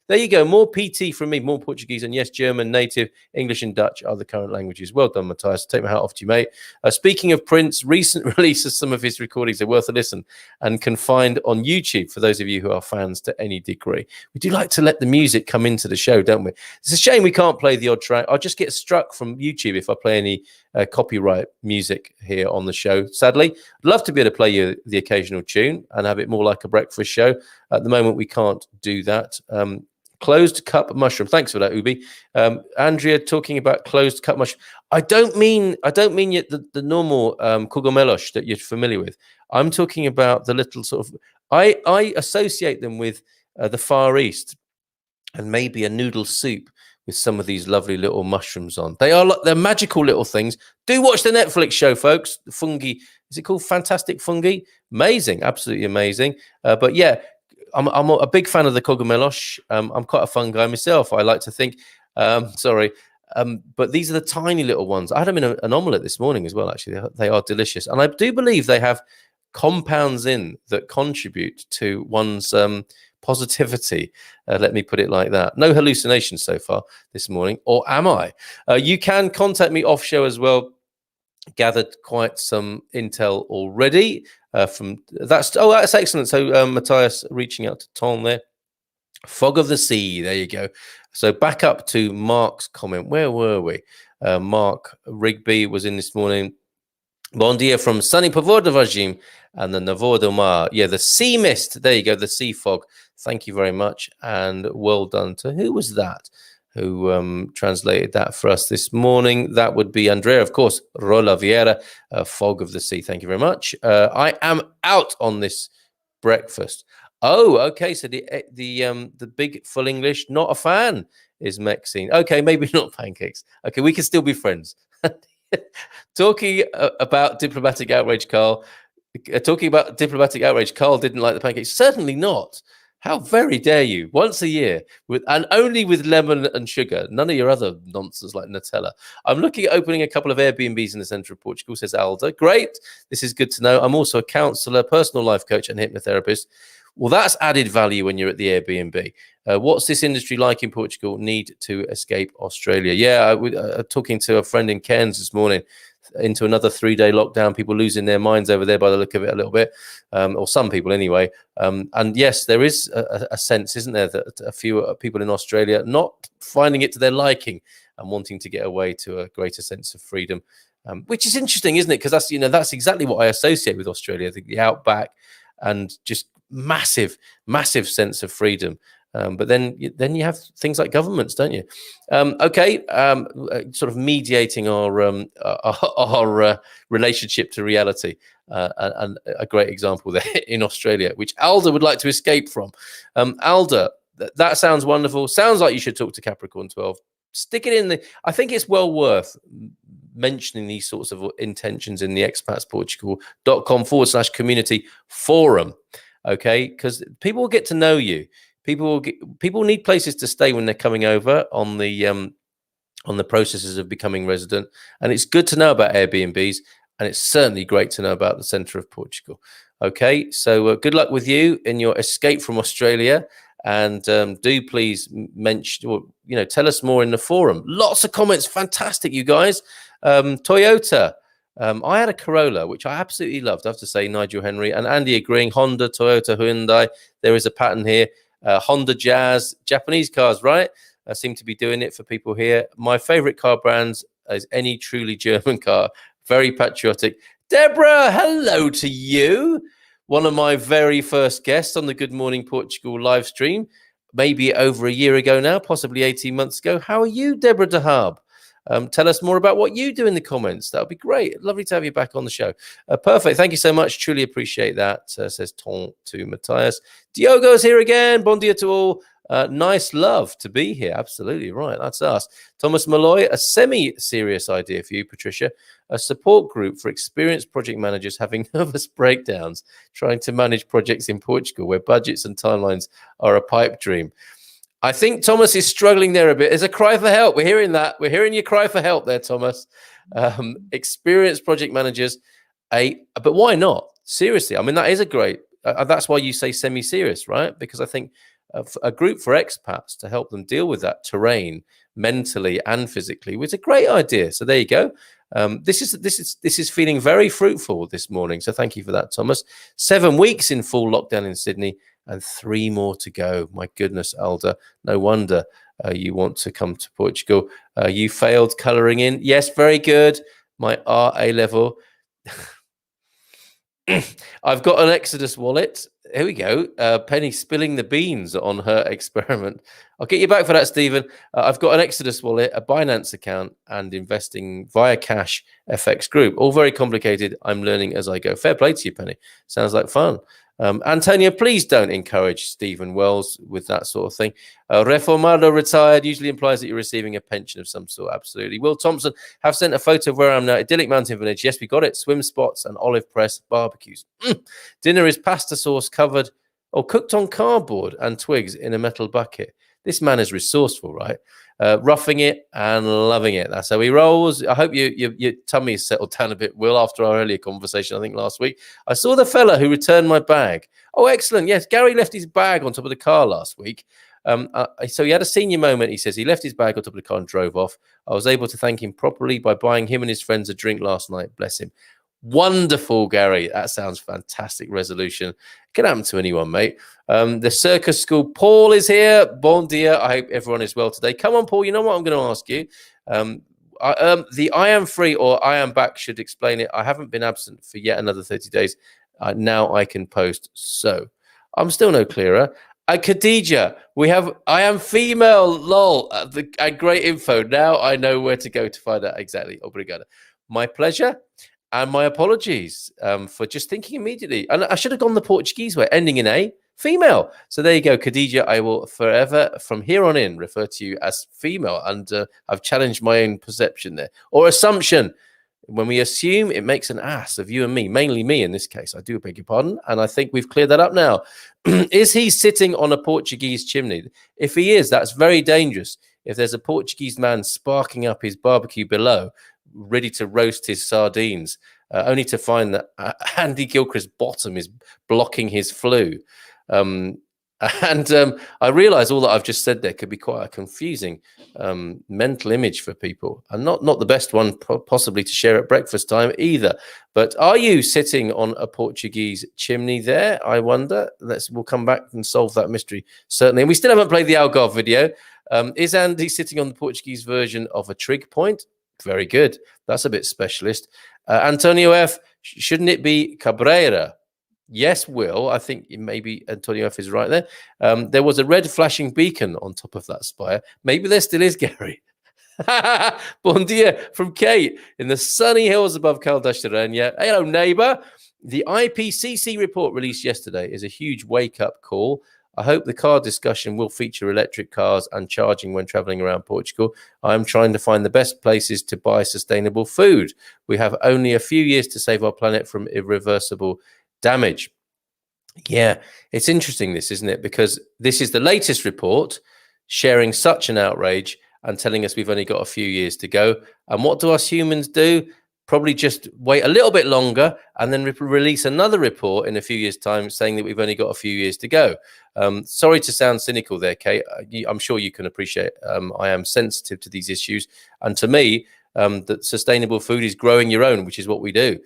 There you go. More PT from me, more Portuguese, and yes, German, native, English, and Dutch are the current languages. Well done, Matthias. Take my hat off to you, mate. Speaking of Prince, recent release of some of his recordings are worth a listen and can find on YouTube for those of you who are fans to any degree. We do like to let the music come into the show, don't we? It's a shame we can't play the odd track. I'll just get struck from YouTube if I play any copyright music here on the show, sadly. I'd love to be able to play you the occasional tune and have it more like a breakfast show. At the moment, we can't do that. Closed cup mushroom. Thanks for that, Ubi. Andrea talking about closed cup mushroom. I don't mean the normal cogumelos that you're familiar with. I'm talking about the little sort of. I associate them with the Far East and maybe a noodle soup with some of these lovely little mushrooms on. They're magical little things. Do watch the Netflix show, folks. The fungi. Is it called Fantastic Fungi? Amazing, absolutely amazing. But yeah. I'm a big fan of the cogumelos. I'm quite a fun guy myself, I like to think. But these are the tiny little ones. I had them in an omelette this morning as well, actually. They are delicious. And I do believe they have compounds in that contribute to one's positivity. Let me put it like that. No hallucinations so far this morning. Or am I? You can contact me off show as well. Gathered quite some intel already that's excellent. So Matthias reaching out to Tom there. Fog of the Sea, there you go. So back up to Mark's comment. Where were we? Mark Rigby was in this morning. Bon dia from sunny Pavor de Vagim and the Navor do Mar. Yeah, the sea mist. There you go, the sea fog. Thank you very much, and well done to who was that? Who translated that for us this morning. That would be Andrea, of course. Rola Vieira, Fog of the Sea. Thank you very much. I am out on this breakfast. Oh, okay. So the big full English, not a fan, is Maxine. Okay, maybe not pancakes. Okay, we can still be friends. Talking about diplomatic outrage, Carl. Carl didn't like the pancakes. Certainly not. How very dare you? Once a year, and only with lemon and sugar. None of your other nonsense like Nutella. I'm looking at opening a couple of Airbnbs in the centre of Portugal, says Alda. Great. This is good to know. I'm also a counsellor, personal life coach, and hypnotherapist. Well, that's added value when you're at the Airbnb. What's this industry like in Portugal? Need to escape Australia. Yeah, I was talking to a friend in Cairns this morning. Into another 3-day lockdown, people losing their minds over there by the look of it a little bit, or some people anyway. And yes, there is a sense, isn't there, that a few people in Australia not finding it to their liking and wanting to get away to a greater sense of freedom, which is interesting, isn't it? Because that's exactly what I associate with Australia, the outback and just massive sense of freedom. But then you have things like governments, don't you? Sort of mediating our relationship to reality, and a great example there in Australia, which Alda would like to escape from. Alda, that sounds wonderful. Sounds like you should talk to Capricorn 12. Stick it in I think it's well worth mentioning these sorts of intentions in the expatsportugal.com/community forum. Okay, because people will get to know you. People need places to stay when they're coming over on the processes of becoming resident, and it's good to know about Airbnbs, and it's certainly great to know about the centre of Portugal. Okay, so good luck with you in your escape from Australia, and do please mention, or tell us more in the forum. Lots of comments, fantastic, you guys. Toyota, I had a Corolla, which I absolutely loved. I have to say, Nigel Henry and Andy agreeing. Honda, Toyota, Hyundai. There is a pattern here. Honda Jazz, Japanese cars, right? Seem to be doing it for people here. My favorite car brands is any truly German car. Very patriotic. Deborah, hello to you. One of my very first guests on the Good Morning Portugal live stream, maybe over a year ago now, possibly 18 months ago. How are you, Deborah Dahab? Tell us more about what you do in the comments. That would be great. Lovely to have you back on the show. Perfect. Thank you so much. Truly appreciate that, says Ton to Matthias. Diogo's here again. Bon dia to all. Nice love to be here. Absolutely right. That's us. Thomas Malloy, a semi-serious idea for you, Patricia. A support group for experienced project managers having nervous breakdowns, trying to manage projects in Portugal where budgets and timelines are a pipe dream. I think Thomas is struggling there a bit. There's a cry for help. We're hearing that. We're hearing your cry for help there, Thomas. Experienced project managers. But why not? Seriously. I mean, that is a great, that's why you say semi-serious, right? Because I think a group for expats to help them deal with that terrain mentally and physically was a great idea. So there you go. This is feeling very fruitful this morning. So thank you for that, Thomas. 7 weeks in full lockdown in Sydney and 3 more to go. My goodness, Alda. No wonder you want to come to Portugal. You failed colouring in. Yes, very good. My RA level. I've got an Exodus wallet. Here we go. Penny spilling the beans on her experiment. I'll get you back for that, Stephen. I've got an Exodus wallet, a Binance account, and investing via Cash FX Group. All very complicated. I'm learning as I go. Fair play to you, Penny. Sounds like fun. Antonio, please don't encourage Stephen Wells with that sort of thing. Reformado retired usually implies that you're receiving a pension of some sort. Absolutely. Will Thompson have sent a photo of where I'm now. Idyllic mountain village. Yes, we got it. Swim spots and olive press barbecues. Dinner is pasta sauce covered or cooked on cardboard and twigs in a metal bucket. This man is resourceful, right? Roughing it and loving it. That's how he rolls. I hope your tummy is settled down a bit, Will, after our earlier conversation, I think last week. I saw the fella who returned my bag. Oh, excellent. Yes, Gary left his bag on top of the car last week. So he had a senior moment. He says he left his bag on top of the car and drove off. I was able to thank him properly by buying him and his friends a drink last night. Bless him. Wonderful, Gary. That sounds fantastic resolution. Can happen to anyone, mate. The circus school. Paul is here. Bon dia. I hope everyone is well today. Come on, Paul. You know what I'm going to ask you? The I am free or I am back should explain it. I haven't been absent for yet another 30 days. Now I can post. So I'm still no clearer. Khadija, we have I am female. Lol. Great info. Now I know where to go to find out exactly. Obrigado. My pleasure. And my apologies for just thinking immediately. And I should have gone the Portuguese way, ending in A, female. So there you go, Khadija. I will forever, from here on in, refer to you as female. And I've challenged my own perception there. Or assumption. When we assume, it makes an ass of you and me, mainly me in this case. I do beg your pardon. And I think we've cleared that up now. Is he sitting on a Portuguese chimney? If he is, that's very dangerous. If there's a Portuguese man sparking up his barbecue below, ready to roast his sardines, only to find that Andy Gilchrist's bottom is blocking his flue. I realize all that I've just said there could be quite a confusing mental image for people, and not the best one possibly to share at breakfast time either. But are you sitting on a Portuguese chimney there? I wonder. We'll come back and solve that mystery, certainly. And we still haven't played the Algarve video. Is Andy sitting on the Portuguese version of a trig point? Very good. That's a bit specialist. Antonio F. Shouldn't it be Cabrera? Yes, Will. I think maybe Antonio F. is right there. There was a red flashing beacon on top of that spire. Maybe there still is, Gary. Bon dia from Kate in the sunny hills above Caldas. Hello, neighbor. The IPCC report released yesterday is a huge wake-up call. I hope the car discussion will feature electric cars and charging when traveling around Portugal. I'm trying to find the best places to buy sustainable food. We have only a few years to save our planet from irreversible damage. Yeah, it's interesting this, isn't it? Because this is the latest report sharing such an outrage and telling us we've only got a few years to go. And what do us humans do? Probably just wait a little bit longer and then release another report in a few years' time saying that we've only got a few years to go. Sorry to sound cynical there, Kate. I'm sure you can appreciate I am sensitive to these issues. And to me, that sustainable food is growing your own, which is what we do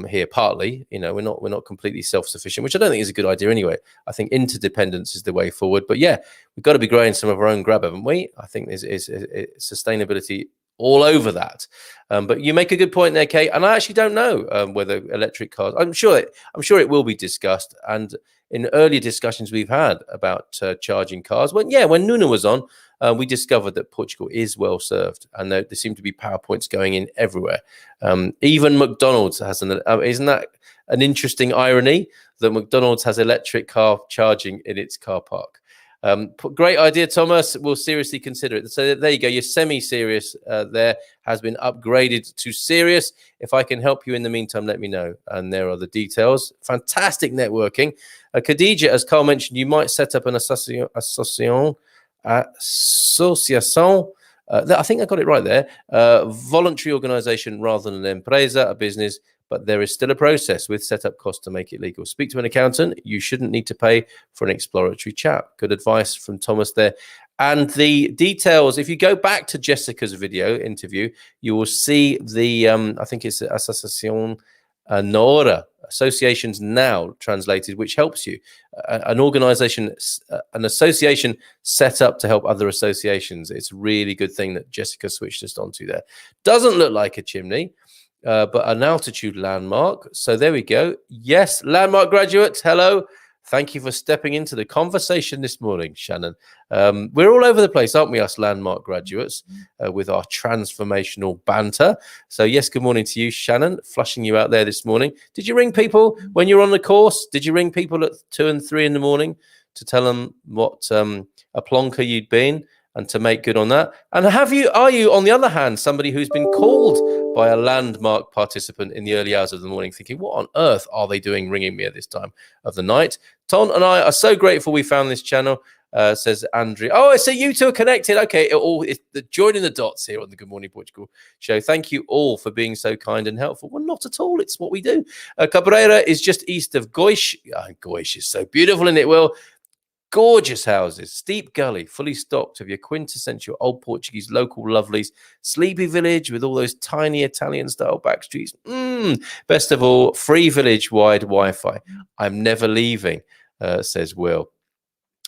here. Partly, we're not completely self-sufficient, which I don't think is a good idea anyway. I think interdependence is the way forward. But yeah, we've got to be growing some of our own grab, haven't we? I think there's sustainability all over that. But you make a good point there, Kate. And I actually don't know whether electric cars. I'm sure it will be discussed. And in earlier discussions we've had about charging cars, when Nuno was on, we discovered that Portugal is well served, and there seem to be power points going in everywhere. Even McDonald's has isn't that an interesting irony that McDonald's has electric car charging in its car park? Great idea, Thomas. We'll seriously consider it. So there you go. Your semi-serious there has been upgraded to serious. If I can help you in the meantime, let me know. And there are the details. Fantastic networking. Khadija, as Carl mentioned, you might set up an association. I think I got it right there. Voluntary organization rather than an empresa, a business. But there is still a process with setup costs to make it legal. Speak to an accountant. You shouldn't need to pay for an exploratory chat. Good advice from Thomas there. And the details, if you go back to Jessica's video interview, you will see the, I think it's Asociación Nora, Associations Now translated, which helps you. An organization, an association set up to help other associations. It's a really good thing that Jessica switched us onto there. Doesn't look like a chimney. But an altitude landmark. So there we go. Yes, landmark graduates, hello. Thank you for stepping into the conversation this morning, Shannon. We're all over the place, aren't we, us landmark graduates, with our transformational banter. So yes, good morning to you, Shannon, flushing you out there this morning. Did you ring people when you were on the course? Did you ring people at 2 and 3 in the morning to tell them what a plonker you'd been and to make good on that? And are you, on the other hand, somebody who's been called by a landmark participant in the early hours of the morning thinking, what on earth are they doing ringing me at this time of the night? Ton and I are so grateful we found this channel, says Andrew. Oh, so you two are connected. Okay, it's joining the dots here on the Good Morning Portugal show. Thank you all for being so kind and helpful. Well, not at all. It's what we do. Cabrera is just east of Goiás. Goiás is so beautiful, isn't it? Well, gorgeous houses, steep gully, fully stocked of your quintessential old Portuguese local lovelies. Sleepy village with all those tiny Italian-style back streets. Best of all, free village-wide Wi-Fi. I'm never leaving, says Will.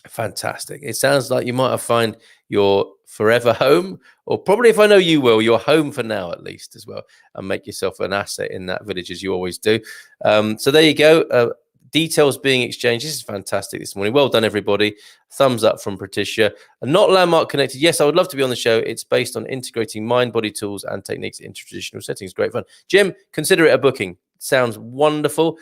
Fantastic. It sounds like you might have found your forever home, or probably, if I know you, Will, your home for now at least as well, and make yourself an asset in that village as you always do. So there you go. Details being exchanged. This is fantastic this morning. Well done, everybody. Thumbs up from Patricia. And not landmark connected. Yes, I would love to be on the show. It's based on integrating mind-body tools and techniques into traditional settings. Great fun. Jim, consider it a booking. Sounds wonderful.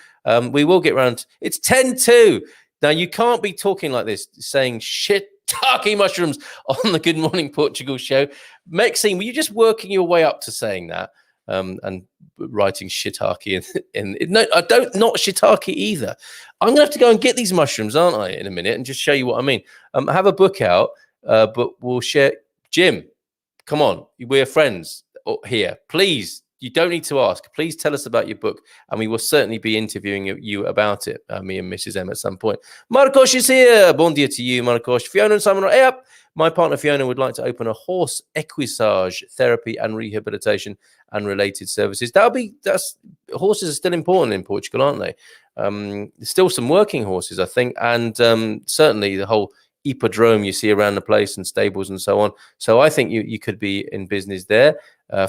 We will get round. It's 10-2. Now, you can't be talking like this, saying shiitake mushrooms on the Good Morning Portugal show. Maxine, were you just working your way up to saying that? And writing shiitake no, I don't, not shiitake either. I'm gonna have to go and get these mushrooms, aren't I, in a minute, and just show you what I mean. I have a book out, but we'll share. Jim, come on, we're friends here. Please, you don't need to ask. Please tell us about your book, and we will certainly be interviewing you about it, me and Mrs. M at some point. Marcos is here. Bon dia to you, Marcos. Fiona and Simon are hey up. My partner Fiona would like to open a horse equissage therapy and rehabilitation and related services. Horses are still important in Portugal, aren't they? There's still some working horses, I think, and certainly the whole hippodrome you see around the place and stables and so on. So I think you could be in business there.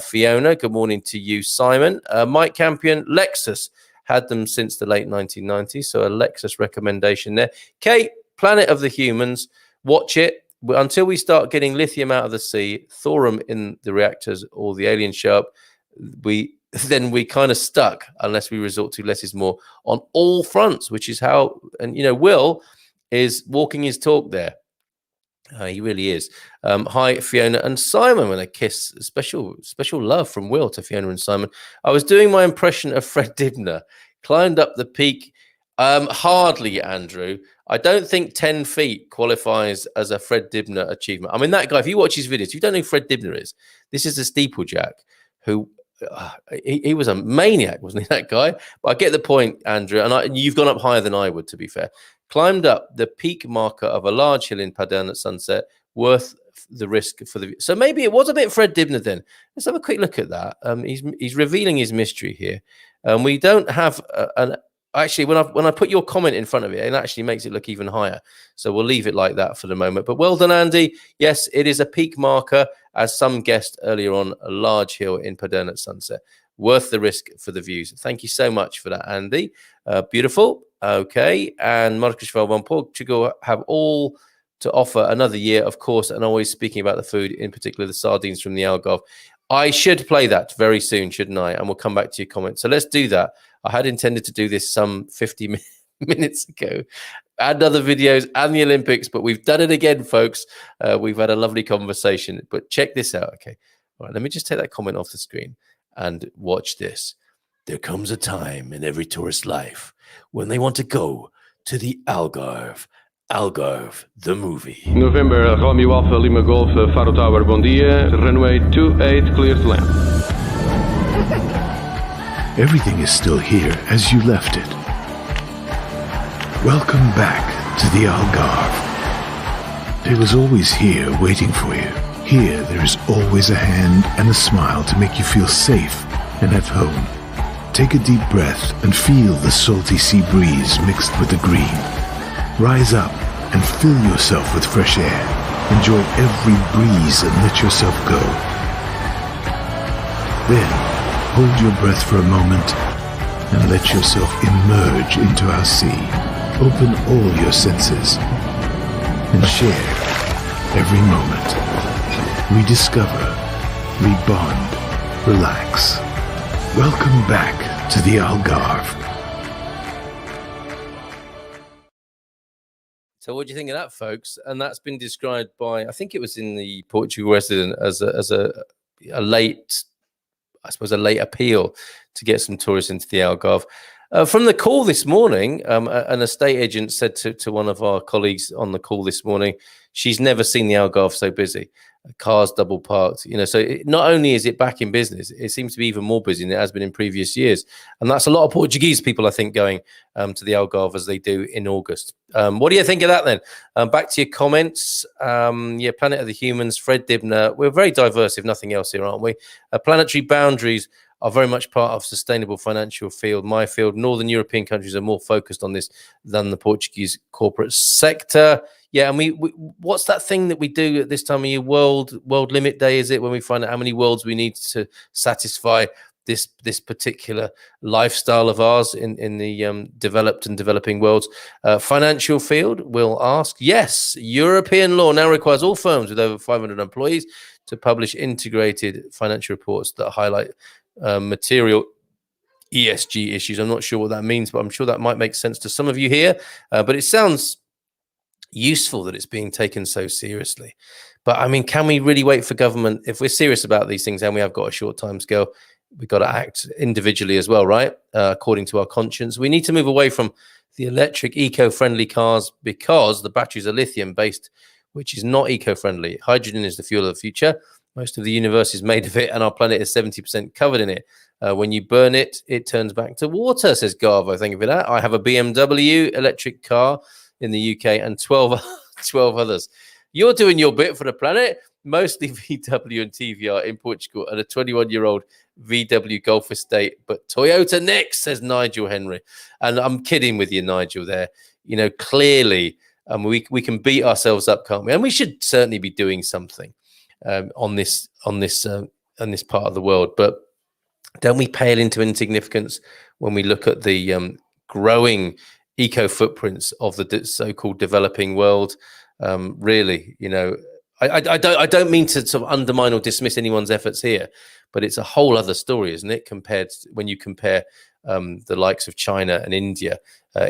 Fiona, good morning to you. Simon, Mike Campion, Lexus had them since the late 1990s, so a Lexus recommendation there. Kate, Planet of the Humans, watch it. Until we start getting lithium out of the sea, thorium in the reactors, or the aliens show up, we kind of stuck unless we resort to less is more on all fronts, which is how, and Will is walking his talk there. He really is. Hi, Fiona and Simon, with a kiss. Special love from Will to Fiona and Simon. I was doing my impression of Fred Dibner. Climbed up the peak. Hardly, Andrew. I don't think 10 feet qualifies as a Fred Dibner achievement. I mean, that guy, if you watch his videos, you don't know who Fred Dibner is. This is a steeplejack who, he was a maniac, wasn't he, that guy? But I get the point, Andrew, and you've gone up higher than I would, to be fair. Climbed up the peak marker of a large hill in Padern at sunset, worth the risk for the. So maybe it was a bit Fred Dibner then. Let's have a quick look at that. He's revealing his mystery here. We don't have an. Actually, when I put your comment in front of it, it actually makes it look even higher. So we'll leave it like that for the moment. But well done, Andy. Yes, it is a peak marker, as some guessed earlier on, a large hill in Paderno at sunset. Worth the risk for the views. Thank you so much for that, Andy. Beautiful. Okay. And Marcos Valbon Portugal have all to offer another year, of course, and always speaking about the food, in particular the sardines from the Algarve. I should play that very soon, shouldn't I? And we'll come back to your comments. So let's do that. I had intended to do this some 50 minutes ago, and other videos and the Olympics, but we've done it again, folks. We've had a lovely conversation, but check this out. Okay. All right. Let me just take that comment off the screen and watch this. There comes a time in every tourist's life when they want to go to the Algarve. Algarve, the movie. November, Romeo Alpha, Lima Golf, Faro Tower, bom dia. Runway 28, clear to land. Everything is still here as you left it. Welcome back to the Algarve. It was always here waiting for you. Here there is always a hand and a smile to make you feel safe and at home. Take a deep breath and feel the salty sea breeze mixed with the green. Rise up and fill yourself with fresh air. Enjoy every breeze and let yourself go. Then, hold your breath for a moment and let yourself emerge into our sea. Open all your senses and share every moment. Rediscover, rebond, relax. Welcome back to the Algarve. So what do you think of that, folks? And that's been described by, I think it was in the Portugal Resident, as a late, I suppose, a late appeal to get some tourists into the Algarve. From the call this morning, an estate agent said to one of our colleagues on the call this morning, she's never seen the Algarve so busy. Cars double parked, so not only is it back in business, it seems to be even more busy than it has been in previous years. And that's a lot of Portuguese people, I think, going to the Algarve as they do in August. What do you think of that then? Back to your comments. Yeah, Planet of the Humans, Fred Dibner. We're very diverse, if nothing else, here, aren't we? Planetary boundaries are very much part of sustainable financial field. My field, Northern European countries are more focused on this than the Portuguese corporate sector. Yeah, and we what's that thing that we do at this time of year? World Limit Day, is it? When we find out how many worlds we need to satisfy this particular lifestyle of ours in the developed and developing worlds. Financial field will ask, yes, European law now requires all firms with over 500 employees to publish integrated financial reports that highlight material ESG issues. I'm not sure what that means, but I'm sure that might make sense to some of you here. But it sounds useful that it's being taken so seriously. But I mean, can we really wait for government? If we're serious about these things and we have got a short time scale, we've got to act individually as well, right? According to our conscience. We need to move away from the electric eco-friendly cars because the batteries are lithium based, which is not eco-friendly. Hydrogen is the fuel of the future. Most of the universe is made of it, and our planet is 70% covered in it. When you burn it, it turns back to water, says Garvo. Thank you for that. I have a BMW electric car in the UK and 12 others. You're doing your bit for the planet. Mostly VW and TVR in Portugal and a 21-year-old VW Golf estate. But Toyota next, says Nigel Henry. And I'm kidding with you, Nigel, there. Clearly, we can beat ourselves up, can't we? And we should certainly be doing something on this part of the world. But don't we pale into insignificance when we look at the growing eco footprints of the so-called developing world? Really, I don't mean to sort of undermine or dismiss anyone's efforts here, but it's a whole other story, isn't it? When you compare the likes of China and India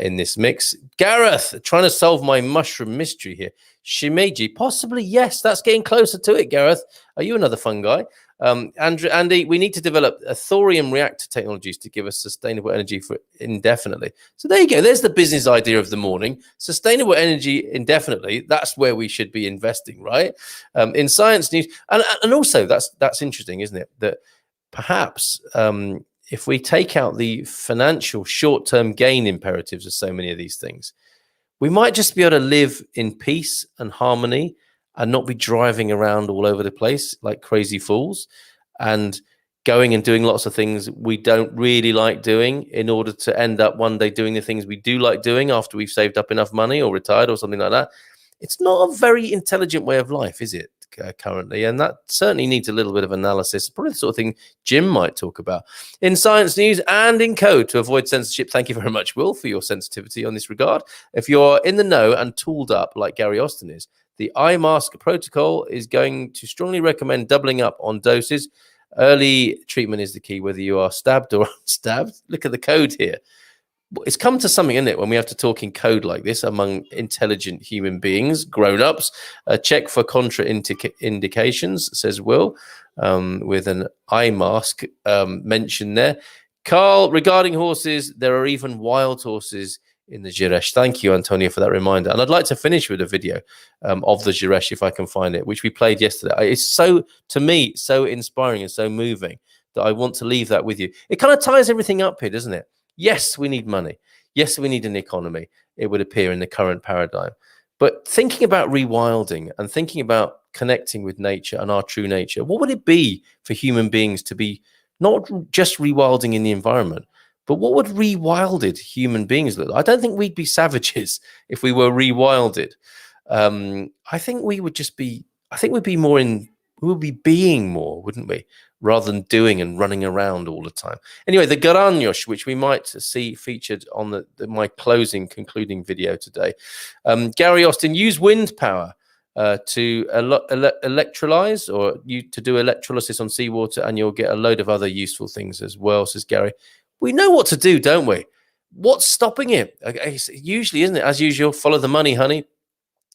in this mix. Gareth, trying to solve my mushroom mystery here. Shimeji, possibly, yes, that's getting closer to it, Gareth. Are you another fun guy? Andy, we need to develop a thorium reactor technologies to give us sustainable energy for indefinitely. So there you go. There's the business idea of the morning. Sustainable energy indefinitely. That's where we should be investing, right? In science news, and also that's interesting, isn't it? That perhaps if we take out the financial short-term gain imperatives of so many of these things, we might just be able to live in peace and harmony and not be driving around all over the place like crazy fools and going and doing lots of things we don't really like doing in order to end up one day doing the things we do like doing after we've saved up enough money or retired or something like that. It's not a very intelligent way of life, is it, currently? And that certainly needs a little bit of analysis, probably the sort of thing Jim might talk about. In science news and in code to avoid censorship, thank you very much, Will, for your sensitivity on this regard. If you're in the know and tooled up like Gary Austin is, the eye mask protocol is going to strongly recommend doubling up on doses. Early treatment is the key, whether you are stabbed or unstabbed. Look at the code here. It's come to something, isn't it, when we have to talk in code like this among intelligent human beings, grown-ups. Check for contraindications, says Will, with an eye mask mentioned there. Carl, regarding horses, there are even wild horses in the Gires. Thank you, Antonio, for that reminder. And I'd like to finish with a video of the Gires, if I can find it, which we played yesterday. It's so, to me, so inspiring and so moving that I want to leave that with you. It kind of ties everything up here, doesn't it? Yes, we need money. Yes, we need an economy, it would appear, in the current paradigm. But thinking about rewilding and thinking about connecting with nature and our true nature, what would it be for human beings to be not just rewilding in the environment, but what would rewilded human beings look like? I don't think we'd be savages if we were rewilded. I think we would just be, I think we'd be more in, we would be being more, wouldn't we? Rather than doing and running around all the time. Anyway, the Garanos, which we might see featured on my concluding video today. Gary Austin, use wind power to electrolyze, or to do electrolysis on seawater, and you'll get a load of other useful things as well, says Gary. We know what to do, don't we? What's stopping it? Usually, isn't it? As usual, follow the money, honey.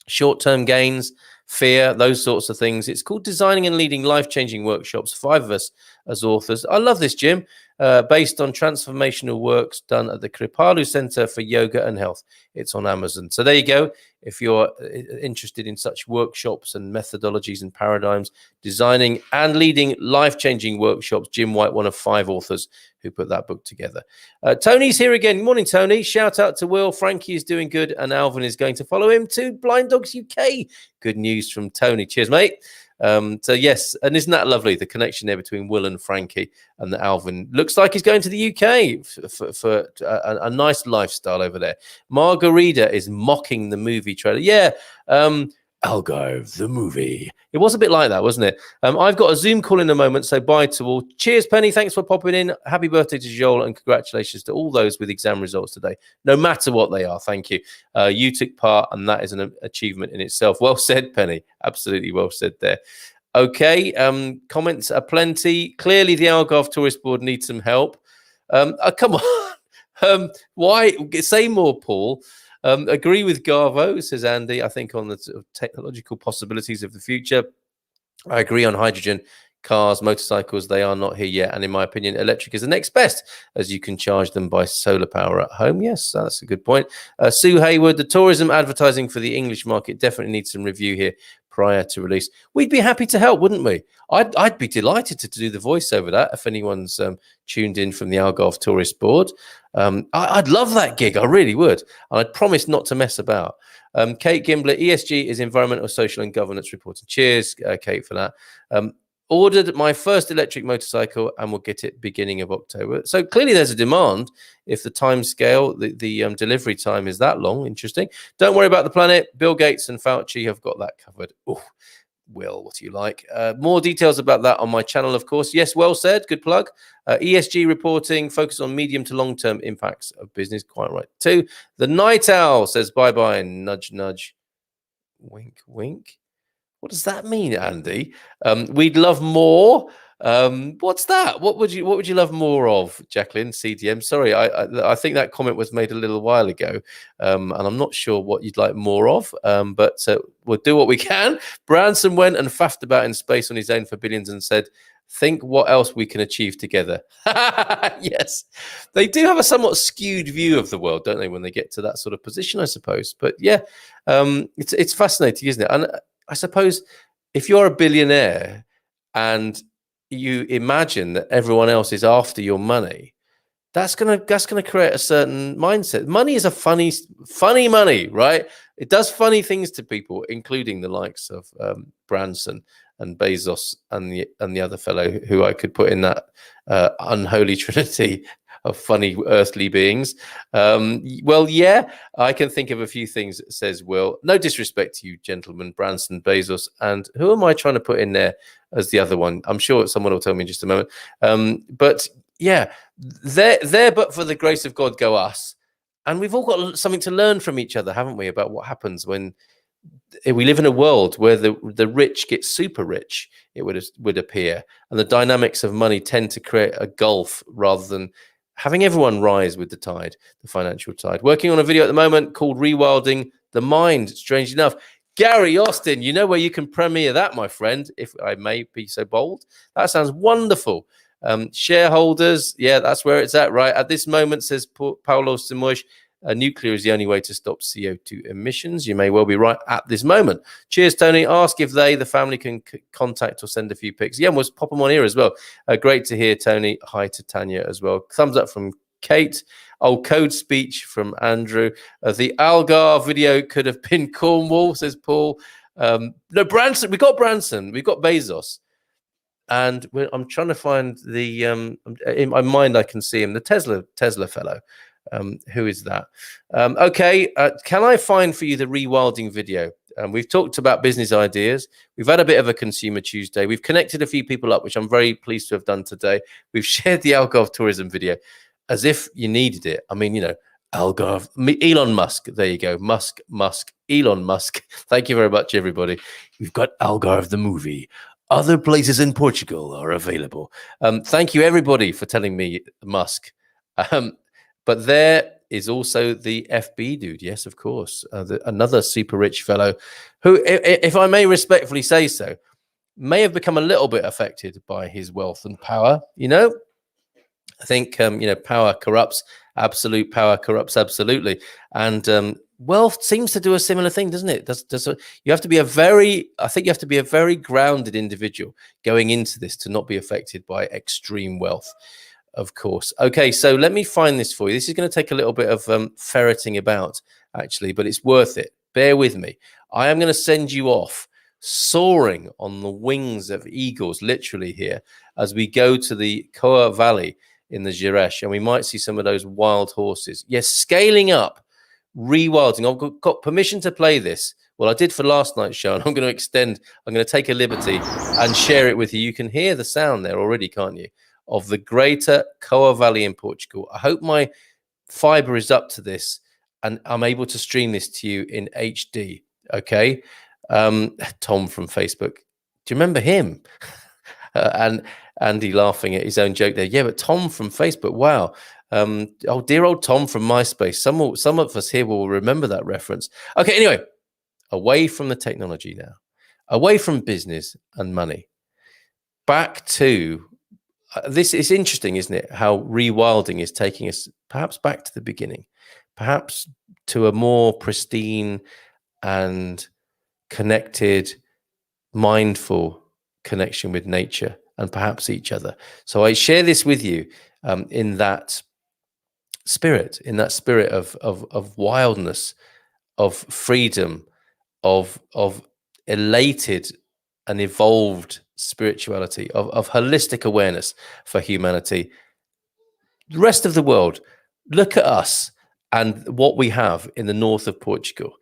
Short-term gains, fear, those sorts of things. It's called Designing and Leading Life-Changing Workshops, 5 of us as authors. I love this, Jim, based on transformational works done at the Kripalu Center for Yoga and Health. It's on Amazon. So there you go. If you're interested in such workshops and methodologies and paradigms, designing and leading life-changing workshops, Jim White, one of 5 authors who put that book together. Tony's here again. Good morning, Tony. Shout out to Will. Frankie is doing good, and Alvin is going to follow him to Blind Dogs UK. Good news from Tony. Cheers, mate. So yes, and isn't that lovely, the connection there between Will and Frankie, and that Alvin looks like he's going to the UK for a nice lifestyle over there. Margarita is mocking the movie trailer. Yeah, Algarve, the movie. It was a bit like that, wasn't it? I've got a Zoom call in a moment, so bye to all. Cheers, Penny. Thanks for popping in. Happy birthday to Joel, and congratulations to all those with exam results today, no matter what they are. Thank you. You took part, and that is an achievement in itself. Well said, Penny. Absolutely well said there. Okay, comments are plenty. Clearly, the Algarve Tourist Board needs some help. Come on. Why? Say more, Paul. Agree with Garvo, says Andy, I think, on the sort of technological possibilities of the future. I agree on hydrogen cars, motorcycles. They are not here yet. And in my opinion, electric is the next best, as you can charge them by solar power at home. Yes, that's a good point. Sue Hayward, the tourism advertising for the English market definitely needs some review here prior to release. We'd be happy to help, wouldn't we? I'd be delighted to do the voice over that if anyone's tuned in from the Algarve Tourist Board. I'd love that gig. I really would. And I'd promise not to mess about. Kate Gimbler, ESG is environmental, social and governance reporting. Cheers, Kate, for that. Ordered my first electric motorcycle and will get it beginning of October. So clearly there's a demand if the time scale, the delivery time is that long. Interesting. Don't worry about the planet. Bill Gates and Fauci have got that covered. Oh, Will, what do you like? More details about that on my channel, of course. Yes, well said. Good plug. ESG reporting, focus on medium to long-term impacts of business. Quite right, too. The Night Owl says bye-bye, nudge, nudge, wink, wink. What does that mean, Andy? We'd love more. What's that? What would you love more of, Jacqueline CDM? Sorry, I think that comment was made a little while ago, and I'm not sure what you'd like more of. But we'll do what we can. Branson went and faffed about in space on his own for billions and said, "Think what else we can achieve together." Yes, they do have a somewhat skewed view of the world, don't they, when they get to that sort of position, I suppose. But yeah, it's fascinating, isn't it? And I suppose if you're a billionaire and you imagine that everyone else is after your money, that's gonna create a certain mindset. Money is a funny money, right? It does funny things to people, including the likes of Branson and Bezos and the other fellow who I could put in that unholy trinity of funny earthly beings. Well, yeah, I can think of a few things, says Will. No disrespect to you, gentlemen, Branson, Bezos, and who am I trying to put in there as the other one? I'm sure someone will tell me in just a moment. But yeah, there, but for the grace of God go us. And we've all got something to learn from each other, haven't we, about what happens when we live in a world where the rich get super rich, it would appear, and the dynamics of money tend to create a gulf rather than having everyone rise with the tide, the financial tide. Working on a video at the moment called Rewilding the Mind, strangely enough. Gary Austin, you know where you can premiere that, my friend, if I may be so bold. That sounds wonderful. Shareholders, yeah, that's where it's at, right? At this moment, says Paulo Simões, nuclear is the only way to stop CO2 emissions. You may well be right at this moment. Cheers, Tony. Ask if the family can contact or send a few pics. Yeah, we'll pop them on here as well. Great to hear, Tony. Hi to Tanya as well. Thumbs up from Kate. Oh, code speech from Andrew. The Algarve video could have been Cornwall, says Paul. No, Branson. We've got Branson. We've got Bezos. And I'm trying to find the in my mind I can see him, the Tesla fellow. Who is that? Okay, can I find for you the rewilding video? We've talked about business ideas. We've had a bit of a Consumer Tuesday. We've connected a few people up, which I'm very pleased to have done today. We've shared the Algarve tourism video as if you needed it. I mean, you know, Algarve, Elon Musk. There you go. Musk, Elon Musk. Thank you very much, everybody. We've got Algarve, the movie. Other places in Portugal are available. Thank you, everybody, for telling me Musk. But there is also the FB dude. Yes, of course. Another super rich fellow who, if I may respectfully say so, may have become a little bit affected by his wealth and power. You know, I think, you know, power corrupts. Absolute power corrupts absolutely. And wealth seems to do a similar thing, doesn't it? You have to be I think you have to be a very grounded individual going into this to not be affected by extreme wealth. Of course. Okay, so let me find this for you. This is going to take a little bit of ferreting about, actually, but it's worth it. Bear with me. I am going to send you off soaring on the wings of eagles, literally here, as we go to the Coa Valley in the Gerês, and we might see some of those wild horses. Yes, scaling up, rewilding. I've got permission to play this. Well, I did for last night's show, and I'm going to extend. I'm going to take a liberty and share it with you. You can hear the sound there already, can't you? Of the greater Coa Valley in Portugal. I hope my fiber is up to this and I'm able to stream this to you in HD. Okay. Tom from Facebook. Do you remember him? And Andy laughing at his own joke there. Yeah, but Tom from Facebook. Wow. Oh, dear old Tom from MySpace. Some of us here will remember that reference. Okay. Anyway, away from the technology now, away from business and money, back to this is interesting, isn't it? How rewilding is taking us perhaps back to the beginning, perhaps to a more pristine and connected, mindful connection with nature and perhaps each other. So I share this with you in that spirit, of wildness, of freedom, of elated and evolved spirituality, of holistic awareness for humanity. The rest of the world, look at us and what we have in the north of Portugal.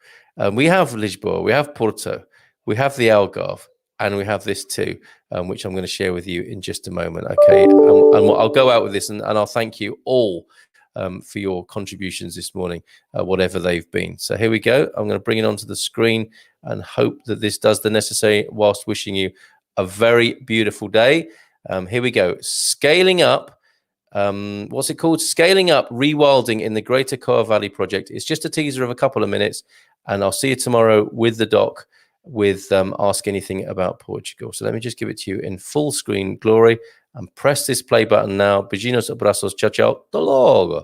We have Lisboa, we have Porto, we have the Algarve, and we have this too, which I'm going to share with you in just a moment. Okay, and I'll go out with this, and I'll thank you all for your contributions this morning, whatever they've been. So here we go. I'm going to bring it onto the screen and hope that this does the necessary whilst wishing you a very beautiful day. Here we go. Scaling up. What's it called? Scaling up rewilding in the Greater Coa Valley project. It's just a teaser of a couple of minutes, and I'll see you tomorrow with the doc with Ask Anything About Portugal. So let me just give it to you in full screen glory and press this play button now. Beijinhos, abrazos, ciao, ciao, hasta logo.